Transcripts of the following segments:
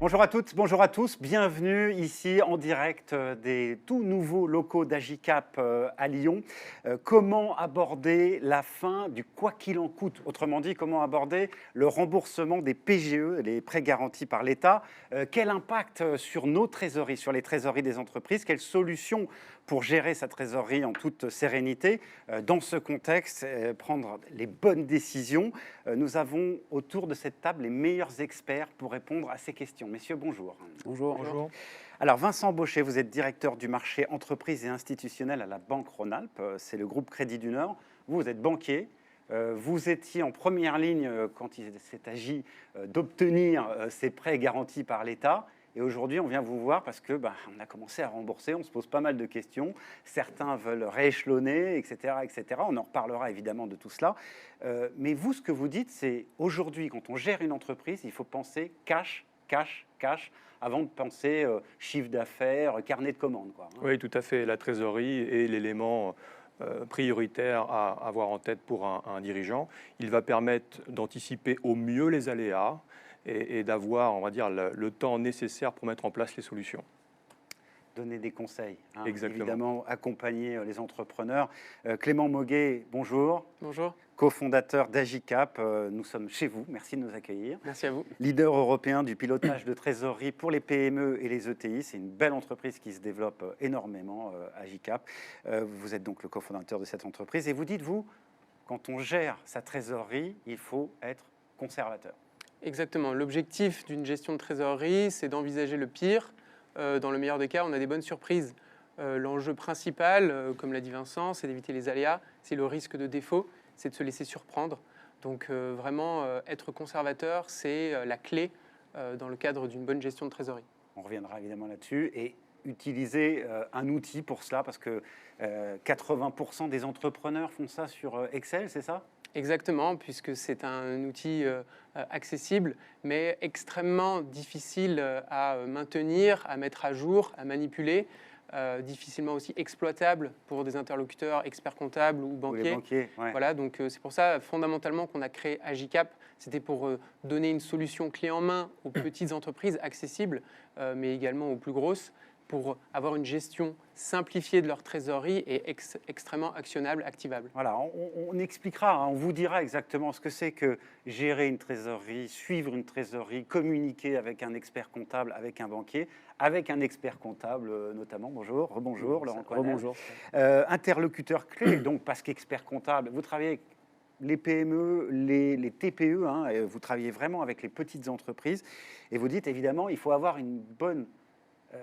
Bonjour à toutes, bonjour à tous, bienvenue ici en direct des tout nouveaux locaux d'Agicap à Lyon. Comment aborder la fin du quoi qu'il en coûte? Autrement dit, comment aborder le remboursement des PGE, les prêts garantis par l'État? Quel impact sur nos trésoreries, sur les trésoreries des entreprises? Quelles solutions pour gérer sa trésorerie en toute sérénité? Dans ce contexte, prendre les bonnes décisions. Nous avons autour de cette table les meilleurs experts pour répondre à ces questions. Messieurs, bonjour. Bonjour. Bonjour. Alors, Vincent Baucher, vous êtes directeur du marché entreprises et institutionnel à la Banque Rhône-Alpes. C'est le groupe Crédit du Nord. Vous êtes banquier. Vous étiez en première ligne quand il s'est agi d'obtenir ces prêts garantis par l'État. Et aujourd'hui, on vient vous voir parce que on a commencé à rembourser, on se pose pas mal de questions. Certains veulent rééchelonner, etc., etc. On en reparlera évidemment de tout cela. Mais vous, ce que vous dites, c'est aujourd'hui, quand on gère une entreprise, il faut penser cash, cash, cash, avant de penser chiffre d'affaires, carnet de commandes, quoi. Oui, tout à fait. La trésorerie est l'élément prioritaire à avoir en tête pour un dirigeant. Il va permettre d'anticiper au mieux les aléas et d'avoir, on va dire, le temps nécessaire pour mettre en place les solutions. Donner des conseils, hein, Exactement. évidemment, accompagner les entrepreneurs. Clément Moguet, bonjour. Bonjour. Cofondateur d'Agicap, nous sommes chez vous, merci de nous accueillir. Merci à vous. Leader européen du pilotage de trésorerie pour les PME et les ETI, c'est une belle entreprise qui se développe énormément, Agicap. Vous êtes donc le cofondateur de cette entreprise et vous dites, vous, quand on gère sa trésorerie, il faut être conservateur. Exactement. L'objectif d'une gestion de trésorerie, c'est d'envisager le pire. Dans le meilleur des cas, on a des bonnes surprises. L'enjeu principal, comme l'a dit Vincent, c'est d'éviter les aléas, c'est le risque de défaut, c'est de se laisser surprendre. Donc vraiment, être conservateur, c'est la clé dans le cadre d'une bonne gestion de trésorerie. On reviendra évidemment là-dessus et utiliser un outil pour cela parce que 80% des entrepreneurs font ça sur Excel, c'est ça ? Exactement, puisque c'est un outil accessible, mais extrêmement difficile à maintenir, à mettre à jour, à manipuler, difficilement aussi exploitable pour des interlocuteurs experts comptables ou banquiers. Ou les banquiers, ouais. Voilà, donc c'est pour ça fondamentalement qu'on a créé Agicap. C'était pour donner une solution clé en main aux petites entreprises accessibles, mais également aux plus grosses, pour avoir une gestion simplifiée de leur trésorerie et extrêmement actionnable, activable. Voilà, on expliquera, hein, on vous dira exactement ce que c'est que gérer une trésorerie, suivre une trésorerie, communiquer avec un expert comptable, avec un banquier, avec un expert comptable notamment. Bonjour, rebonjour, Laurent Coinel. Rebonjour. Interlocuteur clé, donc parce qu'expert comptable, vous travaillez avec les PME, les TPE, hein, et vous travaillez vraiment avec les petites entreprises, et vous dites évidemment, il faut avoir une bonne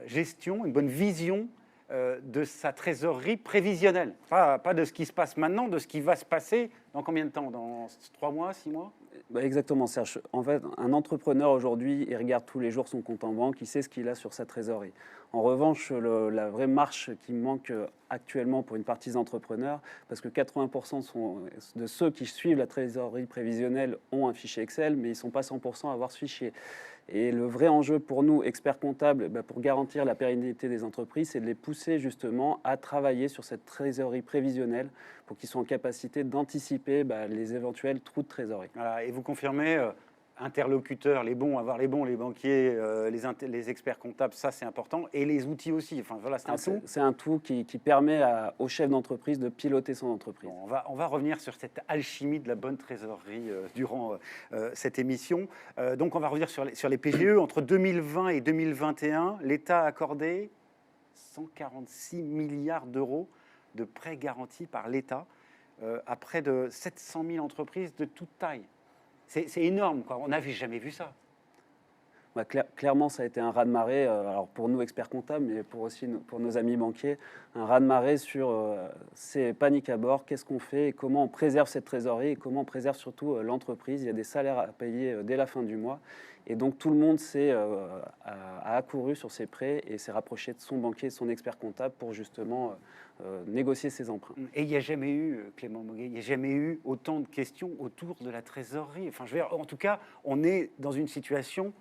gestion, une bonne vision de sa trésorerie prévisionnelle. Pas de ce qui se passe maintenant, de ce qui va se passer dans combien de temps? Dans 3 mois, 6 mois? Exactement, Serge. En fait, un entrepreneur aujourd'hui, il regarde tous les jours son compte en banque, il sait ce qu'il a sur sa trésorerie. En revanche, la vraie marche qui manque actuellement pour une partie des entrepreneurs, parce que 80% de ceux qui suivent la trésorerie prévisionnelle ont un fichier Excel, mais ils ne sont pas 100% à avoir ce fichier. Et le vrai enjeu pour nous, experts comptables, pour garantir la pérennité des entreprises, c'est de les pousser justement à travailler sur cette trésorerie prévisionnelle pour qu'ils soient en capacité d'anticiper les éventuels trous de trésorerie. Voilà, et vous confirmez, interlocuteurs, les bons, les banquiers, les experts comptables, ça c'est important, et les outils aussi. Enfin, voilà, c'est un tout. C'est un tout qui permet au chef d'entreprise de piloter son entreprise. Bon, on va revenir sur cette alchimie de la bonne trésorerie durant cette émission. Donc on va revenir sur les PGE. Entre 2020 et 2021, l'État a accordé 146 milliards d'euros de prêts garantis par l'État à près de 700 000 entreprises de toute taille. C'est énorme, quoi. On n'avait jamais vu ça. Clairement, ça a été un raz-de-marée, alors pour nous experts comptables, mais pour nos amis banquiers, un raz-de-marée sur ces paniques à bord, qu'est-ce qu'on fait, et comment on préserve cette trésorerie, et comment on préserve surtout l'entreprise. Il y a des salaires à payer dès la fin du mois, et donc tout le monde a accouru sur ses prêts et s'est rapproché de son banquier, de son expert comptable pour justement négocier ses emprunts. Et il n'y a jamais eu, Clément Moguet, il n'y a jamais eu autant de questions autour de la trésorerie. Enfin, je veux dire, en tout cas, on est dans une situation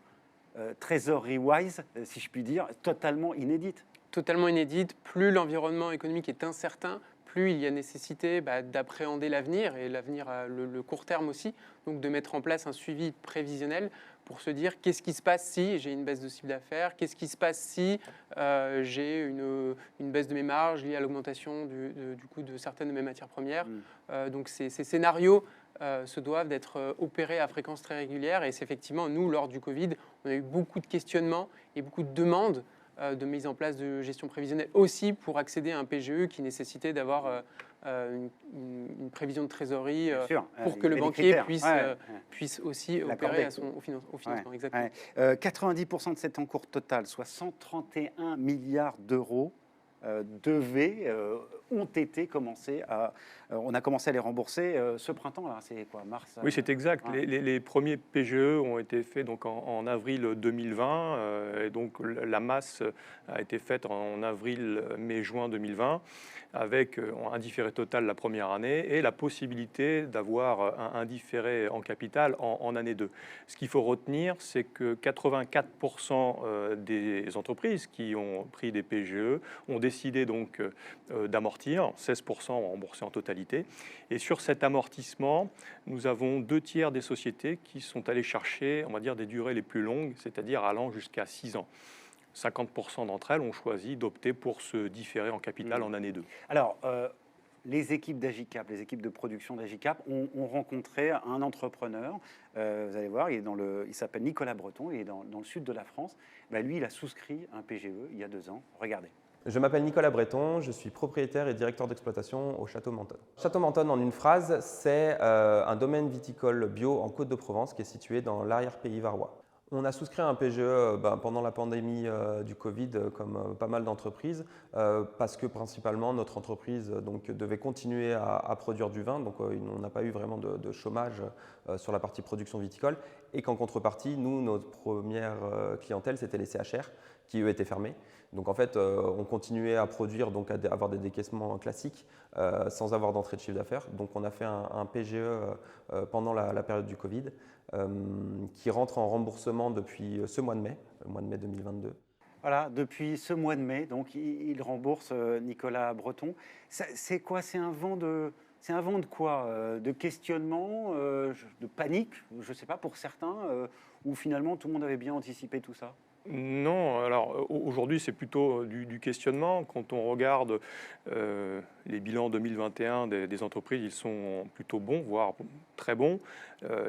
trésorerie-wise, si je puis dire, totalement inédite. Totalement inédite. Plus l'environnement économique est incertain, plus plus, il y a nécessité d'appréhender l'avenir, et l'avenir, le court terme aussi, donc de mettre en place un suivi prévisionnel pour se dire qu'est-ce qui se passe si j'ai une baisse de chiffre d'affaires, qu'est-ce qui se passe si j'ai une baisse de mes marges liée à l'augmentation du coût de certaines de mes matières premières. Donc ces scénarios se doivent d'être opérés à fréquence très régulière, et c'est effectivement, nous, lors du Covid, on a eu beaucoup de questionnements et beaucoup de demandes de mise en place de gestion prévisionnelle aussi pour accéder à un PGE qui nécessitait d'avoir une prévision de trésorerie pour que le banquier puisse aussi opérer au financement. Exactement. 90% de cet encours total, soit 131 milliards d'euros, ont été commencés on a commencé à les rembourser ce printemps, là, c'est quoi, mars? Oui, c'est exact. Les premiers PGE ont été faits donc en avril 2020, et donc la masse a été faite en avril, mai, juin 2020, avec un différé total la première année et la possibilité d'avoir un différé en capital en année 2. Ce qu'il faut retenir, c'est que 84% des entreprises qui ont pris des PGE ont décidé donc d'amortir, 16% ont remboursé en totalité. Et sur cet amortissement, nous avons 2/3 des sociétés qui sont allées chercher, on va dire, des durées les plus longues, c'est-à-dire allant jusqu'à 6 ans. 50% d'entre elles ont choisi d'opter pour se différer en capital en année 2. Alors, les équipes d'Agicap, les équipes de production d'Agicap ont rencontré un entrepreneur. Vous allez voir, il s'appelle Nicolas Breton, il est dans le sud de la France. Lui, il a souscrit un PGE il y a 2 ans. Regardez. Je m'appelle Nicolas Breton, je suis propriétaire et directeur d'exploitation au Château Mentonne. Château Mentonne, en une phrase, c'est un domaine viticole bio en Côte-de-Provence qui est situé dans l'arrière-pays varois. On a souscrit un PGE pendant la pandémie du Covid, comme pas mal d'entreprises, parce que principalement notre entreprise devait continuer à produire du vin, donc on n'a pas eu vraiment de chômage sur la partie production viticole, et qu'en contrepartie, nous, notre première clientèle, c'était les CHR, qui eux étaient fermés. Donc en fait, on continuait à produire, donc à avoir des décaissements classiques sans avoir d'entrée de chiffre d'affaires. Donc on a fait un PGE pendant la période du Covid qui rentre en remboursement depuis ce mois de mai, le mois de mai 2022. Voilà, depuis ce mois de mai, donc il rembourse Nicolas Breton. C'est quoi? C'est un vent de quoi? De questionnement, de panique, je ne sais pas, pour certains, ou finalement tout le monde avait bien anticipé tout ça? Non, alors aujourd'hui c'est plutôt du questionnement. Quand on regarde les bilans 2021 des entreprises, ils sont plutôt bons, voire très bons.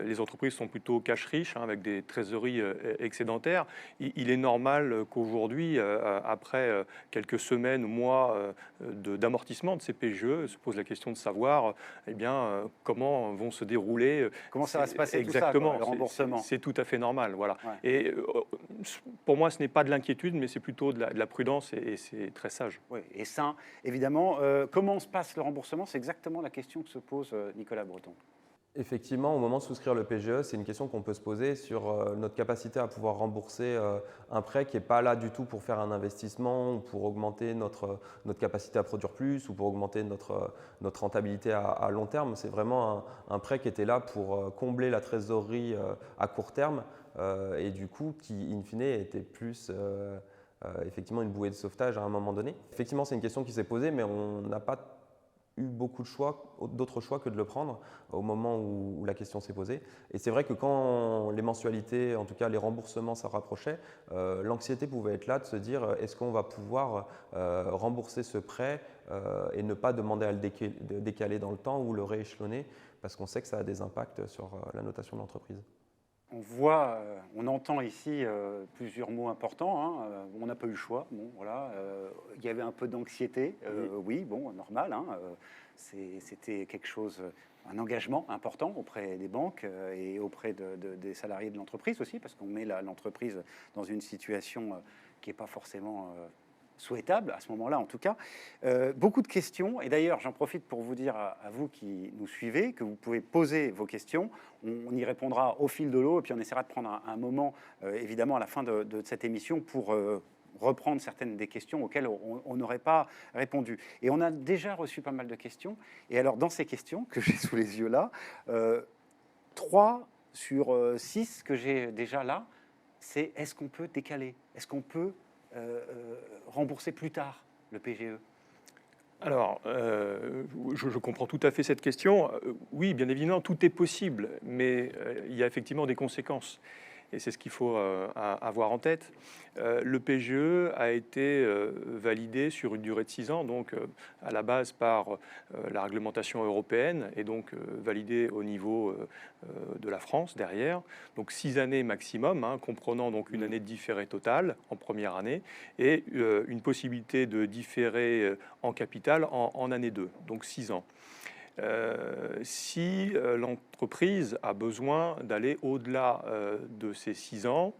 Les entreprises sont plutôt cash riches, avec des trésoreries excédentaires. Il est normal qu'aujourd'hui, après quelques semaines ou mois d'amortissement de ces PGE, se pose la question de savoir comment vont se dérouler. Comment ça va se passer exactement, tout ça, le remboursement? C'est tout à fait normal. Voilà. Ouais. Et pour moi, ce n'est pas de l'inquiétude, mais c'est plutôt de la prudence, et c'est très sage. Oui, et sain, évidemment. Comment se passe le remboursement? C'est exactement la question que se pose Nicolas Breton. Effectivement, au moment de souscrire le PGE, c'est une question qu'on peut se poser sur notre capacité à pouvoir rembourser un prêt qui n'est pas là du tout pour faire un investissement ou pour augmenter notre capacité à produire plus ou pour augmenter notre rentabilité à long terme. C'est vraiment un prêt qui était là pour combler la trésorerie à court terme et du coup qui, in fine, était plus effectivement une bouée de sauvetage à un moment donné. Effectivement, c'est une question qui s'est posée, mais on n'a pas eu beaucoup d'autres choix que de le prendre au moment où la question s'est posée. Et c'est vrai que quand les mensualités, en tout cas les remboursements, ça rapprochait, l'anxiété pouvait être là de se dire est-ce qu'on va pouvoir rembourser ce prêt et ne pas demander à le décaler dans le temps ou le rééchelonner, parce qu'on sait que ça a des impacts sur la notation de l'entreprise. On voit, on entend ici plusieurs mots importants. On n'a pas eu le choix. Bon, voilà, il y avait un peu d'anxiété. Oui, bon, normal. C'était quelque chose, un engagement important auprès des banques et auprès des salariés de l'entreprise aussi, parce qu'on met l'entreprise dans une situation qui n'est pas forcément souhaitable à ce moment-là, en tout cas. Beaucoup de questions, et d'ailleurs j'en profite pour vous dire à vous qui nous suivez que vous pouvez poser vos questions. On y répondra au fil de l'eau, et puis on essaiera de prendre un moment, évidemment, à la fin de cette émission pour reprendre certaines des questions auxquelles on n'aurait pas répondu. Et on a déjà reçu pas mal de questions, et alors dans ces questions que j'ai sous les yeux là, 3 sur 6 que j'ai déjà là, c'est est-ce qu'on peut décaler? Est-ce qu'on peut rembourser plus tard le PGE? Alors, je comprends tout à fait cette question. Oui, bien évidemment, tout est possible, mais il y a effectivement des conséquences. Et c'est ce qu'il faut avoir en tête. Le PGE a été validé sur une durée de 6 ans, donc à la base par la réglementation européenne, et donc validé au niveau de la France derrière. Donc 6 années maximum, hein, comprenant donc une année de différé totale en première année, et une possibilité de différer en capital en année 2, donc 6 ans. Si l'entreprise a besoin d'aller au-delà de ces 6 ans,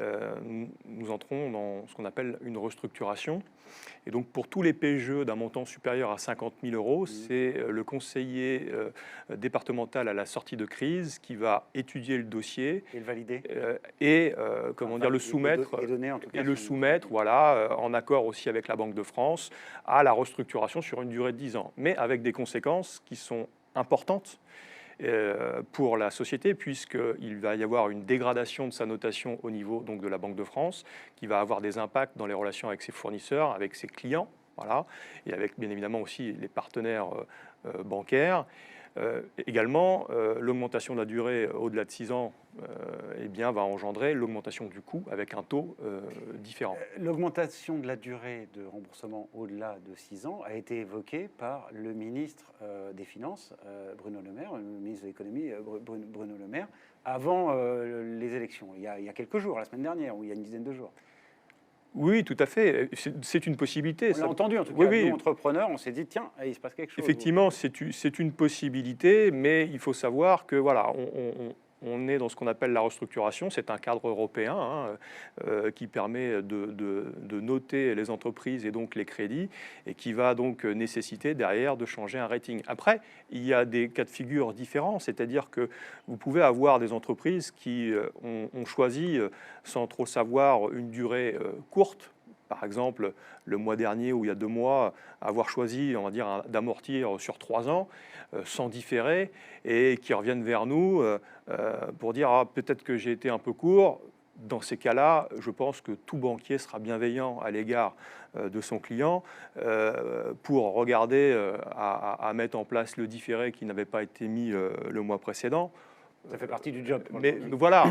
nous entrons dans ce qu'on appelle une restructuration. Et donc pour tous les PGE d'un montant supérieur à 50 000 euros, c'est le conseiller départemental à la sortie de crise qui va étudier le dossier Et le valider comment dire, le soumettre, et le soumettre, voilà, en accord aussi avec la Banque de France, à la restructuration sur une durée de 10 ans, mais avec des conséquences qui sont importantes pour la société, puisqu'il va y avoir une dégradation de sa notation au niveau donc, de la Banque de France, qui va avoir des impacts dans les relations avec ses fournisseurs, avec ses clients, voilà, et avec bien évidemment aussi les partenaires bancaires. Également, l'augmentation de la durée au-delà de 6 ans eh bien, va engendrer l'augmentation du coût avec un taux différent. L'augmentation de la durée de remboursement au-delà de 6 ans a été évoquée par le ministre des Finances, Bruno Le Maire, le ministre de l'économie, Bruno Le Maire, avant les élections, il y a quelques jours, la semaine dernière, ou il y a une dizaine de jours. Oui, tout à fait. C'est une possibilité. On l'a entendu, en tout cas. Oui, oui. Nous, entrepreneurs, on s'est dit, tiens, il se passe quelque chose. Effectivement, c'est une possibilité, mais il faut savoir que voilà, on est dans ce qu'on appelle la restructuration. C'est un cadre européen hein, qui permet de noter les entreprises et donc les crédits, et qui va donc nécessiter derrière de changer un rating. Après, il y a des cas de figure différents, c'est-à-dire que vous pouvez avoir des entreprises qui ont choisi, sans trop savoir, une durée courte. Par exemple, le mois dernier ou il y a 2 mois, avoir choisi, on va dire, d'amortir sur 3 ans, sans différer, et qui reviennent vers nous pour dire ah, peut-être que j'ai été un peu court. Dans ces cas-là, je pense que tout banquier sera bienveillant à l'égard de son client pour regarder à mettre en place le différé qui n'avait pas été mis le mois précédent. Ça fait partie du job. Mais voilà,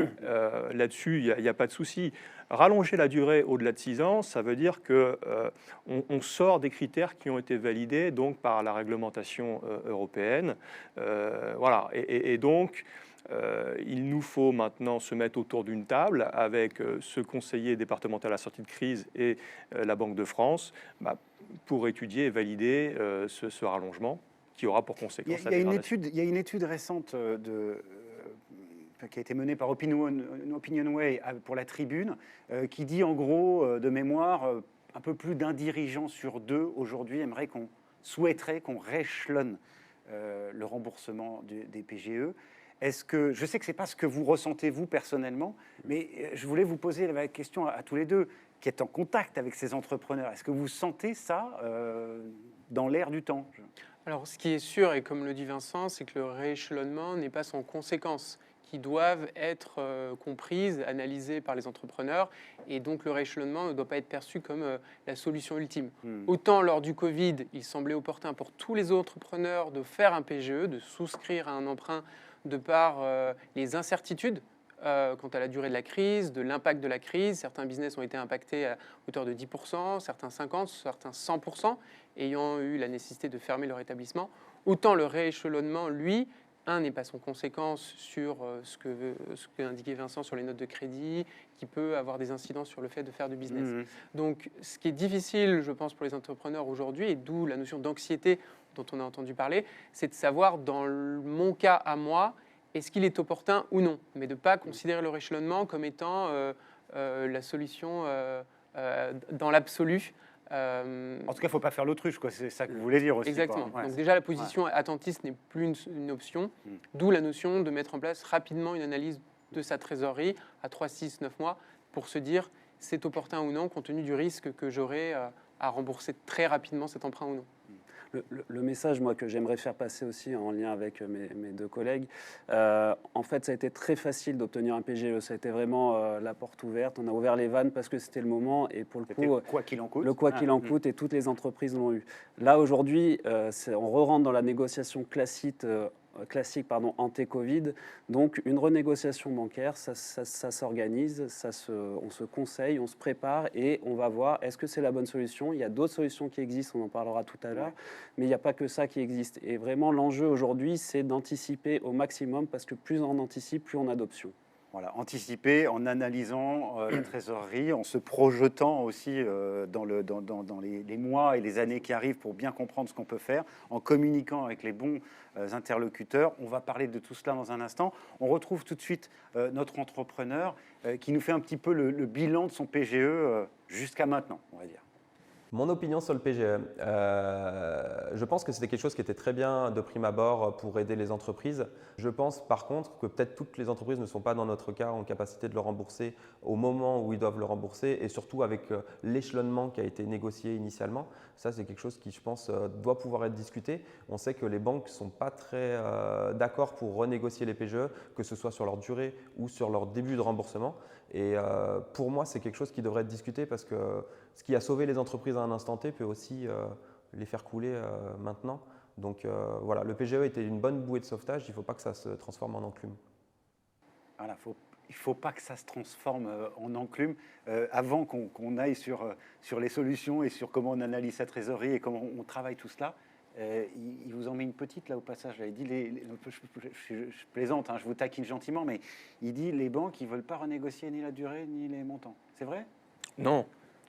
là-dessus, il n'y a pas de souci. Rallonger la durée au-delà de 6 ans, ça veut dire qu'on sort des critères qui ont été validés donc, par la réglementation européenne. Voilà. Et donc, il nous faut maintenant se mettre autour d'une table avec ce conseiller départemental à la sortie de crise et la Banque de France pour étudier et valider ce rallongement qui aura pour conséquence il y a une étude récente qui a été menée par Opinionway pour la Tribune, qui dit en gros, de mémoire, un peu plus d'un dirigeant sur 2 aujourd'hui souhaiterait qu'on rééchelonne le remboursement des PGE. Est-ce que, je sais que ce n'est pas ce que vous ressentez vous personnellement, mais je voulais vous poser la question à tous les deux, qui êtes en contact avec ces entrepreneurs. Est-ce que vous sentez ça dans l'air du temps ? Alors, ce qui est sûr, et comme le dit Vincent, c'est que le rééchelonnement n'est pas sans conséquences, qui doivent être comprises, analysées par les entrepreneurs, et donc le rééchelonnement ne doit pas être perçu comme la solution ultime. Autant lors du Covid, il semblait opportun pour tous les entrepreneurs de faire un PGE, de souscrire à un emprunt de par les incertitudes quant à la durée de la crise, de l'impact de la crise. Certains business ont été impactés à hauteur de 10%, certains 50%, certains 100%, ayant eu la nécessité de fermer leur établissement. Autant le rééchelonnement, lui, n'est pas sans conséquence sur ce que indiquait Vincent sur les notes de crédit, qui peut avoir des incidences sur le fait de faire du business. Donc, ce qui est difficile, je pense, pour les entrepreneurs aujourd'hui, et d'où la notion d'anxiété dont on a entendu parler, c'est de savoir, dans mon cas à moi, est-ce qu'il est opportun ou non, mais de ne pas considérer le rééchelonnement comme étant la solution dans l'absolu. En tout cas, il ne faut pas faire l'autruche, quoi. C'est ça que vous voulez dire aussi. Exactement. Quoi. Ouais. Donc déjà, la position attentiste n'est plus une option, d'où la notion de mettre en place rapidement une analyse de sa trésorerie à 3, 6, 9 mois pour se dire c'est opportun ou non, compte tenu du risque que j'aurai à rembourser très rapidement cet emprunt ou non. Le message, moi, que j'aimerais faire passer aussi en lien avec mes deux collègues, en fait, ça a été très facile d'obtenir un PGE. Ça a été vraiment la porte ouverte. On a ouvert les vannes parce que c'était le moment. Et pour le coup, quoi qu'il en coûte. le quoi qu'il en coûte, et toutes les entreprises l'ont eu. Là, aujourd'hui, on re-rentre dans la négociation classique anté-Covid. Donc, une renégociation bancaire, ça s'organise, on se conseille, on se prépare et on va voir est-ce que c'est la bonne solution. Il y a d'autres solutions qui existent, on en parlera tout à l'heure, mais il n'y a pas que ça qui existe. Et vraiment, l'enjeu aujourd'hui, c'est d'anticiper au maximum parce que plus on anticipe, plus on a d'options. Voilà, anticiper en analysant la trésorerie, en se projetant aussi dans les mois et les années qui arrivent pour bien comprendre ce qu'on peut faire, en communiquant avec les bons interlocuteurs. On va parler de tout cela dans un instant. On retrouve tout de suite notre entrepreneur qui nous fait un petit peu le bilan de son PGE jusqu'à maintenant, on va dire. Mon opinion sur le PGE, je pense que c'était quelque chose qui était très bien de prime abord pour aider les entreprises. Je pense par contre que peut-être toutes les entreprises ne sont pas dans notre cas en capacité de le rembourser au moment où ils doivent le rembourser et surtout avec l'échelonnement qui a été négocié initialement. Ça, c'est quelque chose qui, je pense, doit pouvoir être discuté. On sait que les banques ne sont pas très d'accord pour renégocier les PGE, que ce soit sur leur durée ou sur leur début de remboursement. Et pour moi, c'est quelque chose qui devrait être discuté parce que ce qui a sauvé les entreprises à un instant T peut aussi les faire couler maintenant. Donc voilà, le PGE était une bonne bouée de sauvetage, il ne faut pas que ça se transforme en enclume. Voilà, il ne faut pas que ça se transforme en enclume avant qu'on aille sur les solutions et sur comment on analyse sa trésorerie et comment on travaille tout cela. Il vous en met une petite là au passage. Il dit je plaisante, hein, je vous taquine gentiment, mais il dit les banques ils veulent pas renégocier ni la durée ni les montants. C'est vrai? Non,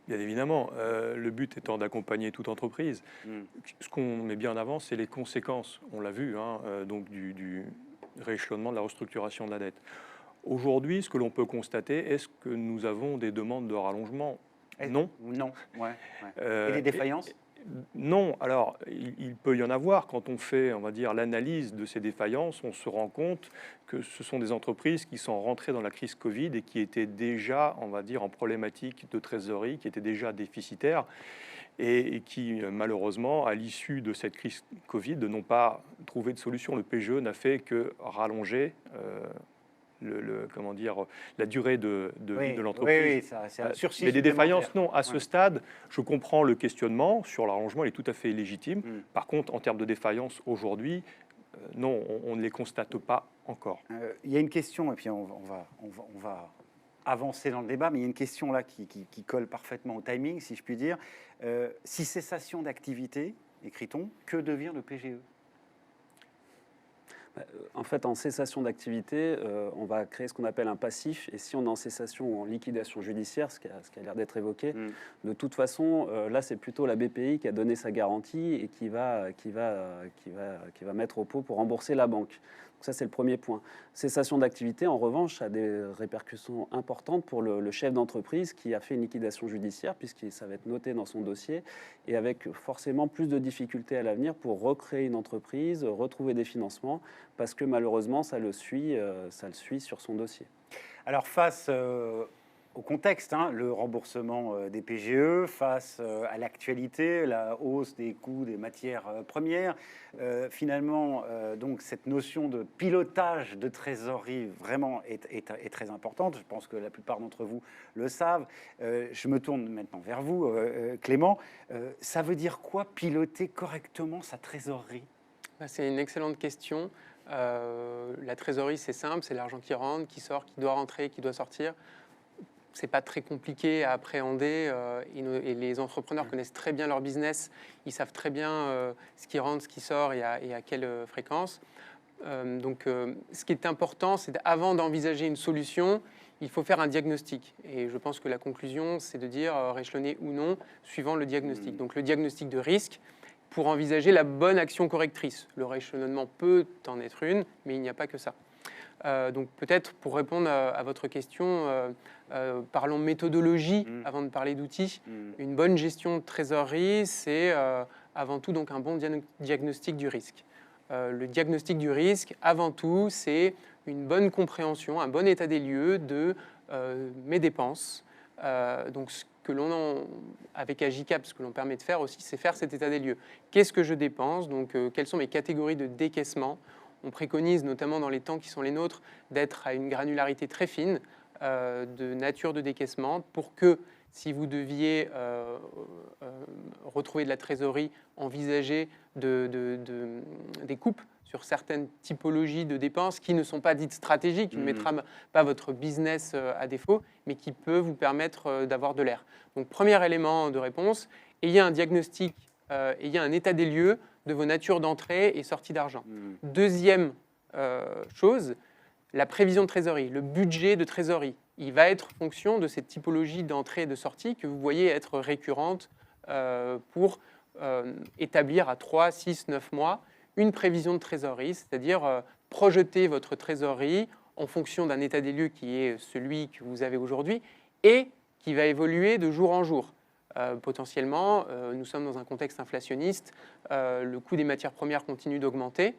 bien évidemment. Le but étant d'accompagner toute entreprise. Ce qu'on met bien en avant, c'est les conséquences. On l'a vu, hein, donc du rééchelonnement de la restructuration de la dette. Aujourd'hui, ce que l'on peut constater, est-ce que nous avons des demandes de rallongement? Non. Non. Ouais. Et des défaillances? Non, alors il peut y en avoir. Quand on fait, on va dire, l'analyse de ces défaillances, on se rend compte que ce sont des entreprises qui sont rentrées dans la crise Covid et qui étaient déjà, on va dire, en problématique de trésorerie, qui étaient déjà déficitaires et qui, malheureusement, à l'issue de cette crise Covid, n'ont pas trouvé de solution. Le PGE n'a fait que rallonger comment dire, la durée de vie de l'entreprise. Oui, ça, c'est un sursis. Mais des défaillances, supplémentaire. non. À ce stade, je comprends le questionnement sur l'arrangement, il est tout à fait légitime. Par contre, en termes de défaillances aujourd'hui, non, on ne les constate pas encore. Il y a une question, et puis on va avancer dans le débat, mais il y a une question là qui colle parfaitement au timing, si je puis dire. Si cessation d'activité, écrit-on, que devient le PGE? En fait, en cessation d'activité, on va créer ce qu'on appelle un passif. Et si on est en cessation ou en liquidation judiciaire, ce qui a l'air d'être évoqué, de toute façon, là, c'est plutôt la BPI qui a donné sa garantie et qui va mettre au pot pour rembourser la banque. Donc ça, c'est le premier point. Cessation d'activité, en revanche, a des répercussions importantes pour le chef d'entreprise qui a fait une liquidation judiciaire, puisque ça va être noté dans son dossier, et avec forcément plus de difficultés à l'avenir pour recréer une entreprise, retrouver des financements, parce que malheureusement, ça le suit sur son dossier. Alors, face au contexte, hein, le remboursement des PGE, face à l'actualité, la hausse des coûts des matières premières, finalement, donc cette notion de pilotage de trésorerie vraiment est très importante. Je pense que la plupart d'entre vous le savent. Je me tourne maintenant vers vous, Clément. Ça veut dire quoi, piloter correctement sa trésorerie? C'est une excellente question. La trésorerie, c'est simple, c'est l'argent qui rentre, qui sort, qui doit rentrer, qui doit sortir. C'est pas très compliqué à appréhender et les entrepreneurs connaissent très bien leur business. Ils savent très bien ce qui rentre, ce qui sort et à quelle fréquence. Donc, ce qui est important, c'est avant d'envisager une solution, il faut faire un diagnostic. Et je pense que la conclusion, c'est de dire rééchelonner ou non, suivant le diagnostic. Donc, le diagnostic de risque pour envisager la bonne action correctrice. Le rééchelonnement peut en être une, mais il n'y a pas que ça. Donc peut-être pour répondre à votre question, parlons méthodologie avant de parler d'outils. Une bonne gestion de trésorerie, c'est avant tout donc un bon diagnostic du risque. Le diagnostic du risque, avant tout, c'est une bonne compréhension, un bon état des lieux de mes dépenses, Donc, avec Agicap, ce que l'on permet de faire aussi, c'est faire cet état des lieux. Qu'est-ce que je dépense? Donc, quelles sont mes catégories de décaissement? On préconise, notamment dans les temps qui sont les nôtres, d'être à une granularité très fine de nature de décaissement pour que, si vous deviez retrouver de la trésorerie, envisager des coupes sur certaines typologies de dépenses qui ne sont pas dites stratégiques, qui ne mettra pas votre business à défaut, mais qui peut vous permettre d'avoir de l'air. Donc, premier élément de réponse, ayez un diagnostic, ayez un état des lieux de vos natures d'entrée et sortie d'argent. Deuxième chose, la prévision de trésorerie, le budget de trésorerie. Il va être fonction de cette typologie d'entrée et de sortie que vous voyez être récurrente pour établir à 3, 6, 9 mois une prévision de trésorerie, c'est-à-dire projeter votre trésorerie en fonction d'un état des lieux qui est celui que vous avez aujourd'hui et qui va évoluer de jour en jour. Potentiellement, nous sommes dans un contexte inflationniste, le coût des matières premières continue d'augmenter,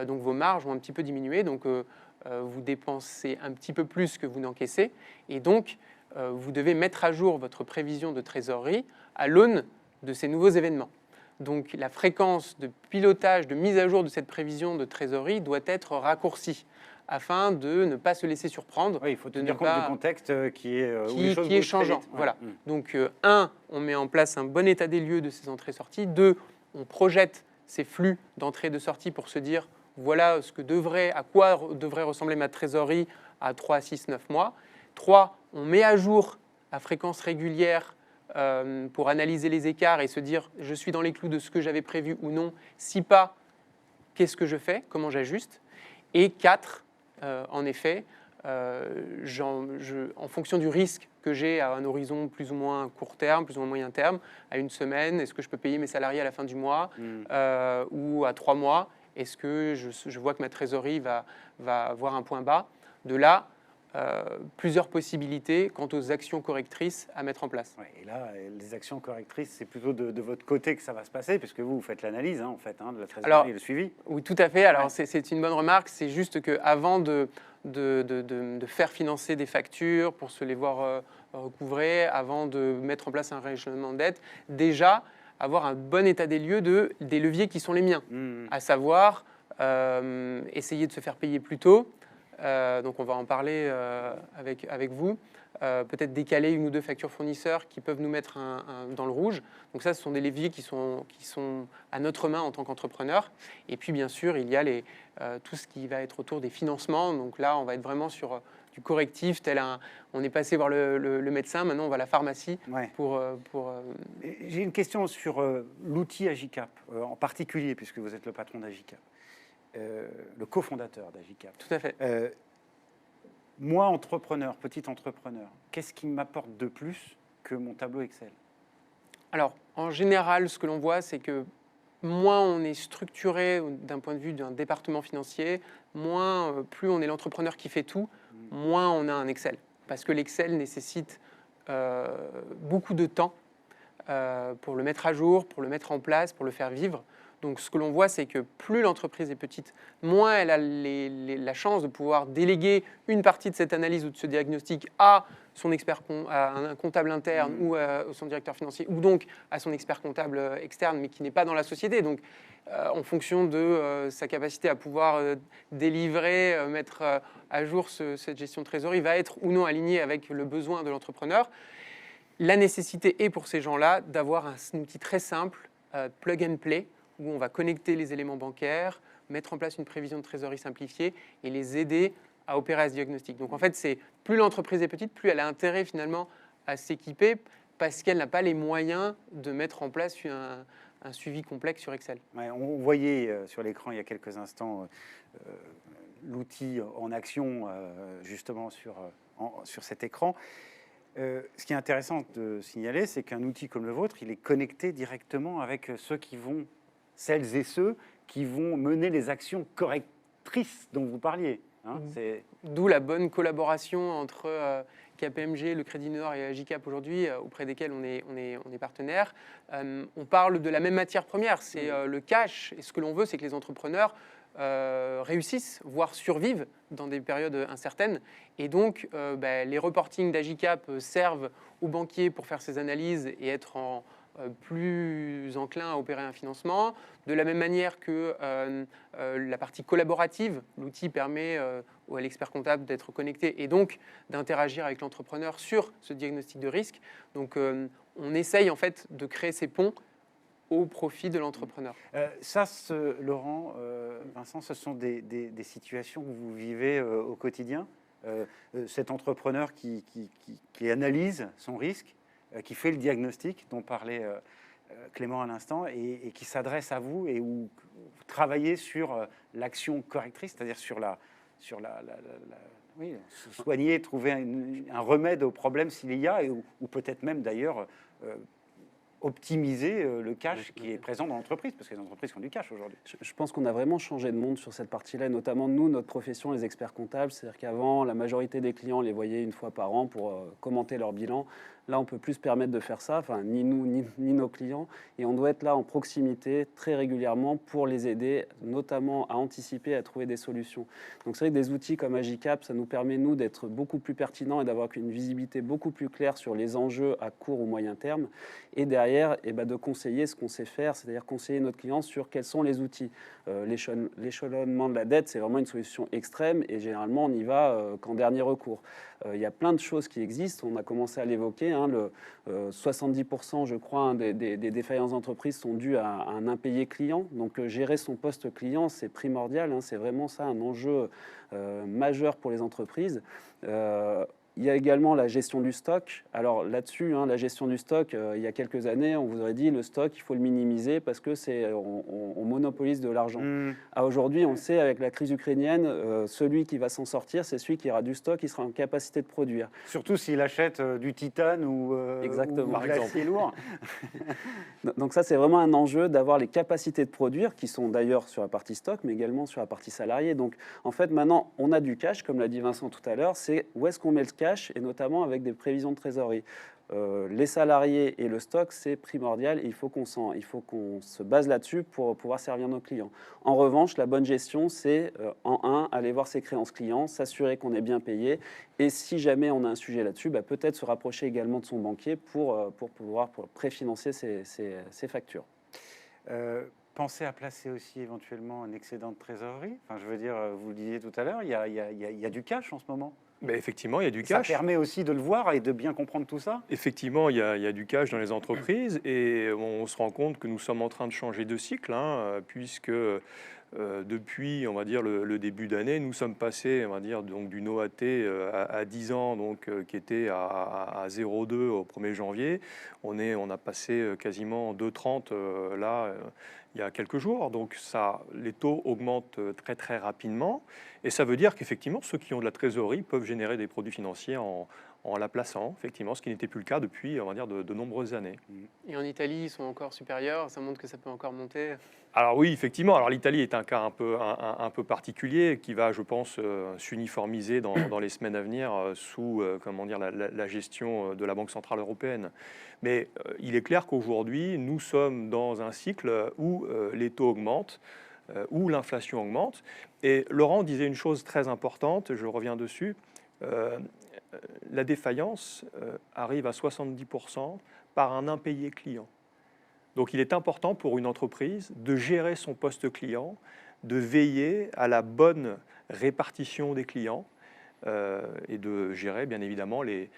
donc vos marges vont un petit peu diminuer, donc vous dépensez un petit peu plus que vous n'encaissez, et donc vous devez mettre à jour votre prévision de trésorerie à l'aune de ces nouveaux événements. Donc la fréquence de pilotage, de mise à jour de cette prévision de trésorerie doit être raccourcie afin de ne pas se laisser surprendre. Oui, il faut tenir compte du contexte qui est changeant. Voilà. Donc, on met en place un bon état des lieux de ces entrées-sorties. 2, on projette ces flux d'entrée et de sortie pour se dire voilà à quoi devrait ressembler ma trésorerie à 3, 6, 9 mois. 3, on met à jour à fréquence régulière pour analyser les écarts et se dire je suis dans les clous de ce que j'avais prévu ou non. Si pas, qu'est-ce que je fais? Comment j'ajuste? Et 4, en effet, en fonction du risque que j'ai à un horizon plus ou moins court terme, plus ou moins moyen terme, à une semaine, est-ce que je peux payer mes salariés à la fin du mois ou à 3 mois? Est-ce que je vois que ma trésorerie va avoir un point bas? De là, plusieurs possibilités quant aux actions correctrices à mettre en place. Ouais, et là, les actions correctrices, c'est plutôt de votre côté que ça va se passer, puisque vous faites l'analyse en fait, de la trésorerie et le suivi. Oui, tout à fait. Alors, c'est une bonne remarque. C'est juste qu'avant de faire financer des factures pour se les voir recouvrer, avant de mettre en place un raisonnement de dette, déjà avoir un bon état des lieux des leviers qui sont les miens, à savoir essayer de se faire payer plus tôt. Donc on va en parler avec vous. Peut-être décaler 1 ou 2 factures fournisseurs qui peuvent nous mettre dans le rouge. Donc ça, ce sont des leviers qui sont à notre main en tant qu'entrepreneur. Et puis bien sûr, il y a tout ce qui va être autour des financements. Donc là, on va être vraiment sur du correctif, on est passé voir le médecin, maintenant on va à la pharmacie. Ouais. J'ai une question sur l'outil Agicap, en particulier, puisque vous êtes le patron d'Agicap. Le cofondateur d'Agicap. Tout à fait. Moi, entrepreneur, petit entrepreneur, qu'est-ce qui m'apporte de plus que mon tableau Excel? Alors, en général, ce que l'on voit, c'est que moins on est structuré d'un point de vue d'un département financier, plus on est l'entrepreneur qui fait tout, moins on a un Excel. Parce que l'Excel nécessite beaucoup de temps pour le mettre à jour, pour le mettre en place, pour le faire vivre. Donc, ce que l'on voit, c'est que plus l'entreprise est petite, moins elle a la chance de pouvoir déléguer une partie de cette analyse ou de ce diagnostic à son expert, à un comptable interne ou à son directeur financier, ou donc à son expert comptable externe, mais qui n'est pas dans la société. Donc, en fonction de sa capacité à pouvoir délivrer, mettre à jour cette gestion de trésorerie, va être ou non alignée avec le besoin de l'entrepreneur. La nécessité est pour ces gens-là d'avoir un outil très simple, plug and play, où on va connecter les éléments bancaires, mettre en place une prévision de trésorerie simplifiée et les aider à opérer à ce diagnostic. Donc en fait, plus l'entreprise est petite, plus elle a intérêt finalement à s'équiper parce qu'elle n'a pas les moyens de mettre en place un suivi complexe sur Excel. Ouais, on voyait sur l'écran il y a quelques instants l'outil en action justement sur cet écran. Ce qui est intéressant de signaler, c'est qu'un outil comme le vôtre, il est connecté directement avec celles et ceux qui vont mener les actions correctrices dont vous parliez. D'où la bonne collaboration entre KPMG, le Crédit du Nord et Agicap aujourd'hui, auprès desquels on est partenaires. On parle de la même matière première, c'est le cash. Et ce que l'on veut, c'est que les entrepreneurs réussissent, voire survivent dans des périodes incertaines. Et donc, les reportings d'Agicap servent aux banquiers pour faire ces analyses et être plus enclin à opérer un financement. De la même manière que la partie collaborative, l'outil permet à l'expert comptable d'être connecté et donc d'interagir avec l'entrepreneur sur ce diagnostic de risque. Donc, on essaye en fait de créer ces ponts au profit de l'entrepreneur. Laurent, Vincent, ce sont des situations que vous vivez au quotidien. Cet entrepreneur qui analyse son risque, qui fait le diagnostic dont parlait Clément à l'instant, et qui s'adresse à vous et où vous travaillez sur l'action correctrice, c'est-à-dire sur oui, se soigner, trouver un remède au problème s'il y a, ou peut-être même d'ailleurs optimiser le cash qui est présent dans l'entreprise, parce qu'il y a des entreprises qui ont du cash aujourd'hui. Je pense qu'on a vraiment changé de monde sur cette partie-là, et notamment nous, notre profession, les experts comptables. C'est-à-dire qu'avant, la majorité des clients les voyaient une fois par an pour commenter leur bilan. Là, on ne peut plus se permettre de faire ça, enfin, ni nous, ni nos clients. Et on doit être là en proximité très régulièrement pour les aider, notamment à anticiper, à trouver des solutions. Donc c'est vrai que des outils comme Agicap, ça nous permet, nous, d'être beaucoup plus pertinents et d'avoir une visibilité beaucoup plus claire sur les enjeux à court ou moyen terme. Et derrière, de conseiller ce qu'on sait faire, c'est-à-dire conseiller notre client sur quels sont les outils. L'échelonnement de la dette, c'est vraiment une solution extrême et généralement, on y va qu'en dernier recours. Il y a plein de choses qui existent, on a commencé à l'évoquer. 70%, je crois, des défaillances d'entreprise sont dues à un impayé client. Donc, gérer son poste client, c'est primordial. C'est vraiment ça un enjeu majeur pour les entreprises. Il y a également la gestion du stock. Alors là-dessus, la gestion du stock, il y a quelques années, on vous aurait dit le stock, il faut le minimiser parce que on monopolise de l'argent. Aujourd'hui, on le sait, avec la crise ukrainienne, celui qui va s'en sortir, c'est celui qui aura du stock, qui sera en capacité de produire. Surtout s'il achète du titane ou de l'acier lourd. Donc ça, c'est vraiment un enjeu d'avoir les capacités de produire, qui sont d'ailleurs sur la partie stock, mais également sur la partie salariée. Donc en fait, maintenant, on a du cash, comme l'a dit Vincent tout à l'heure, c'est où est-ce qu'on met le cash, et notamment avec des prévisions de trésorerie. Les salariés et le stock, c'est primordial et il faut qu'on se base là-dessus pour pouvoir servir nos clients. En revanche, la bonne gestion, c'est aller voir ses créances clients, s'assurer qu'on est bien payé et si jamais on a un sujet là-dessus, peut-être se rapprocher également de son banquier pour pouvoir préfinancer ses factures. Pensez à placer aussi éventuellement un excédent de trésorerie. Enfin, je veux dire, vous le disiez tout à l'heure, il y a du cash en ce moment. Mais effectivement, il y a du cash. Ça permet aussi de le voir et de bien comprendre tout ça. Effectivement, il y a du cash dans les entreprises et on se rend compte que nous sommes en train de changer de cycle, puisque depuis, on va dire, le début d'année, nous sommes passés, on va dire, donc, du NOAT à 10 ans, donc, qui était à 0,2 au 1er janvier. On a passé quasiment 2,30 là, il y a quelques jours. Donc les taux augmentent très très rapidement. Et ça veut dire qu'effectivement, ceux qui ont de la trésorerie peuvent générer des produits financiers en la plaçant, effectivement, ce qui n'était plus le cas depuis, on va dire, de nombreuses années. Et en Italie, ils sont encore supérieurs, ça montre que ça peut encore monter. Alors oui, effectivement. Alors l'Italie est un cas un peu particulier qui va, je pense, s'uniformiser dans les semaines à venir sous comment dire, la gestion de la Banque centrale européenne. Mais il est clair qu'aujourd'hui, nous sommes dans un cycle où les taux augmentent, où l'inflation augmente. Et Laurent disait une chose très importante, je reviens dessus. La défaillance arrive à 70% par un impayé client. Donc il est important pour une entreprise de gérer son poste client, de veiller à la bonne répartition des clients et de gérer bien évidemment les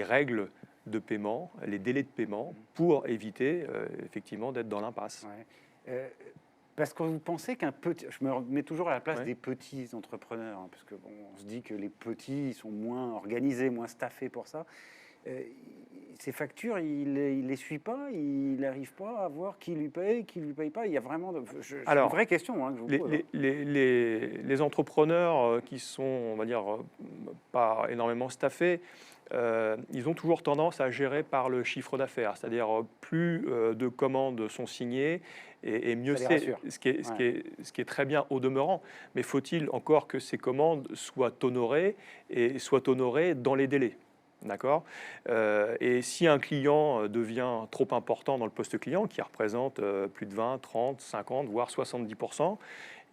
règles de paiement, les délais de paiement pour éviter effectivement d'être dans l'impasse. Ouais. Parce que vous pensez je me mets toujours à la place des petits entrepreneurs, parce que on se dit que les petits sont moins organisés, moins staffés pour ça. Ces factures, il les suit pas, il n'arrive pas à voir qui lui paye pas. Il y a vraiment c'est une vraie question que je vous pose. Les entrepreneurs qui sont, on va dire, pas énormément staffés, ils ont toujours tendance à gérer par le chiffre d'affaires, c'est-à-dire plus de commandes sont signées et mieux c'est, ce qui est très bien au demeurant. Mais faut-il encore que ces commandes soient honorées et soient honorées dans les délais? D'accord. Et si un client devient trop important dans le poste client, qui représente plus de 20, 30, 50, voire 70%,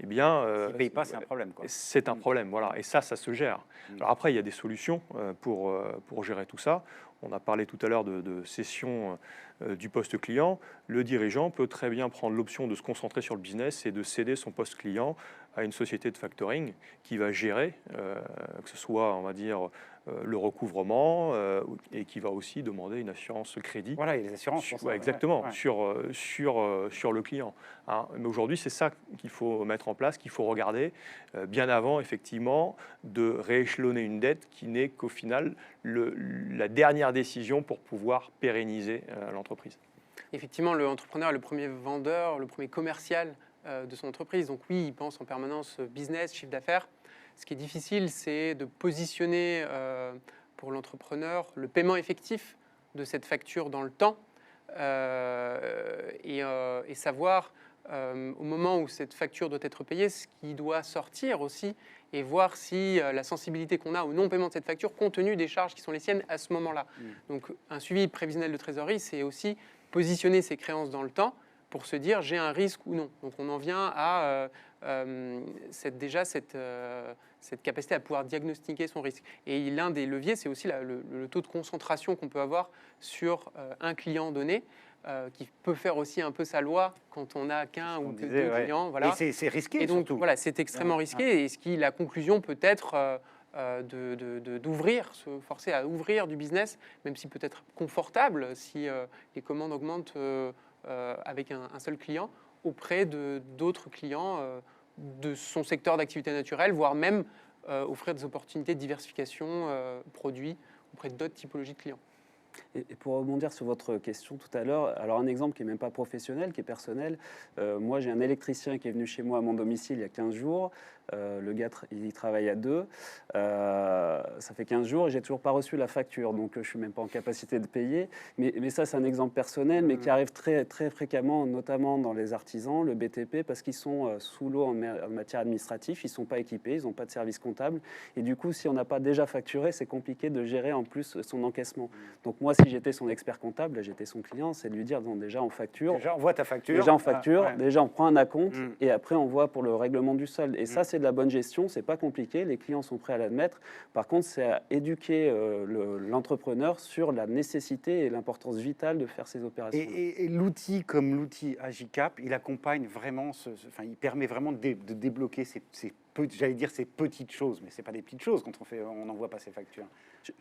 eh bien, S'il ne paye pas, c'est un problème, quoi. c'est un problème. Voilà. Et ça se gère. Alors après, il y a des solutions pour gérer tout ça. On a parlé tout à l'heure de cession du poste client. Le dirigeant peut très bien prendre l'option de se concentrer sur le business et de céder son poste client à une société de factoring qui va gérer, que ce soit, on va dire, le recouvrement et qui va aussi demander une assurance crédit. Voilà, il y a les assurances. pour ça, ouais, Exactement, ouais. sur le client. Hein. Mais aujourd'hui, c'est ça qu'il faut mettre en place, qu'il faut regarder bien avant, effectivement, de rééchelonner une dette qui n'est qu'au final la dernière décision pour pouvoir pérenniser l'entreprise. Effectivement, l'entrepreneur est le premier vendeur, le premier commercial de son entreprise. Donc oui, il pense en permanence business, chiffre d'affaires. Ce qui est difficile, c'est de positionner pour l'entrepreneur le paiement effectif de cette facture dans le temps et savoir au moment où cette facture doit être payée, ce qui doit sortir aussi et voir si la sensibilité qu'on a au non-paiement de cette facture compte tenu des charges qui sont les siennes à ce moment-là. Donc un suivi prévisionnel de trésorerie, c'est aussi positionner ses créances dans le temps pour se dire j'ai un risque ou non. Donc on en vient à cette capacité à pouvoir diagnostiquer son risque. Et l'un des leviers, c'est aussi le taux de concentration qu'on peut avoir sur un client donné, qui peut faire aussi un peu sa loi quand on n'a qu'un ou que deux clients. Voilà. Et c'est risqué, et donc surtout. voilà, c'est extrêmement risqué. Et la conclusion peut être d'ouvrir, se forcer à ouvrir du business, même si peut-être confortable si les commandes augmentent avec un seul client, auprès d'autres clients de son secteur d'activité naturelle, voire même offrir des opportunités de diversification produits auprès d'autres typologies de clients. Et pour rebondir sur votre question tout à l'heure, alors un exemple qui n'est même pas professionnel, qui est personnel. Moi, j'ai un électricien qui est venu chez moi à mon domicile il y a 15 jours. Le gars, il travaille à 2. Ça fait 15 jours et j'ai toujours pas reçu la facture. Donc, je suis même pas en capacité de payer. Mais ça, c'est un exemple personnel, mais qui arrive très, très fréquemment, notamment dans les artisans, le BTP, parce qu'ils sont sous l'eau en matière administrative. Ils sont pas équipés, ils n'ont pas de service comptable. Et du coup, si on n'a pas déjà facturé, c'est compliqué de gérer en plus son encaissement. Donc, moi, si j'étais son expert comptable, j'étais son client, c'est de lui dire, non, déjà, on facture. Déjà, on voit ta facture. Déjà, on facture. Ouais. Déjà, on prend un acompte. Et après, on voit pour le règlement du solde. Et ça, c'est de la bonne gestion. C'est pas compliqué. Les clients sont prêts à l'admettre. Par contre, c'est à éduquer l'entrepreneur sur la nécessité et l'importance vitale de faire ces opérations. Et l'outil comme l'outil Agicap, il accompagne vraiment, il permet vraiment de débloquer ces petites choses, mais c'est pas des petites choses quand on n'envoie pas ces factures.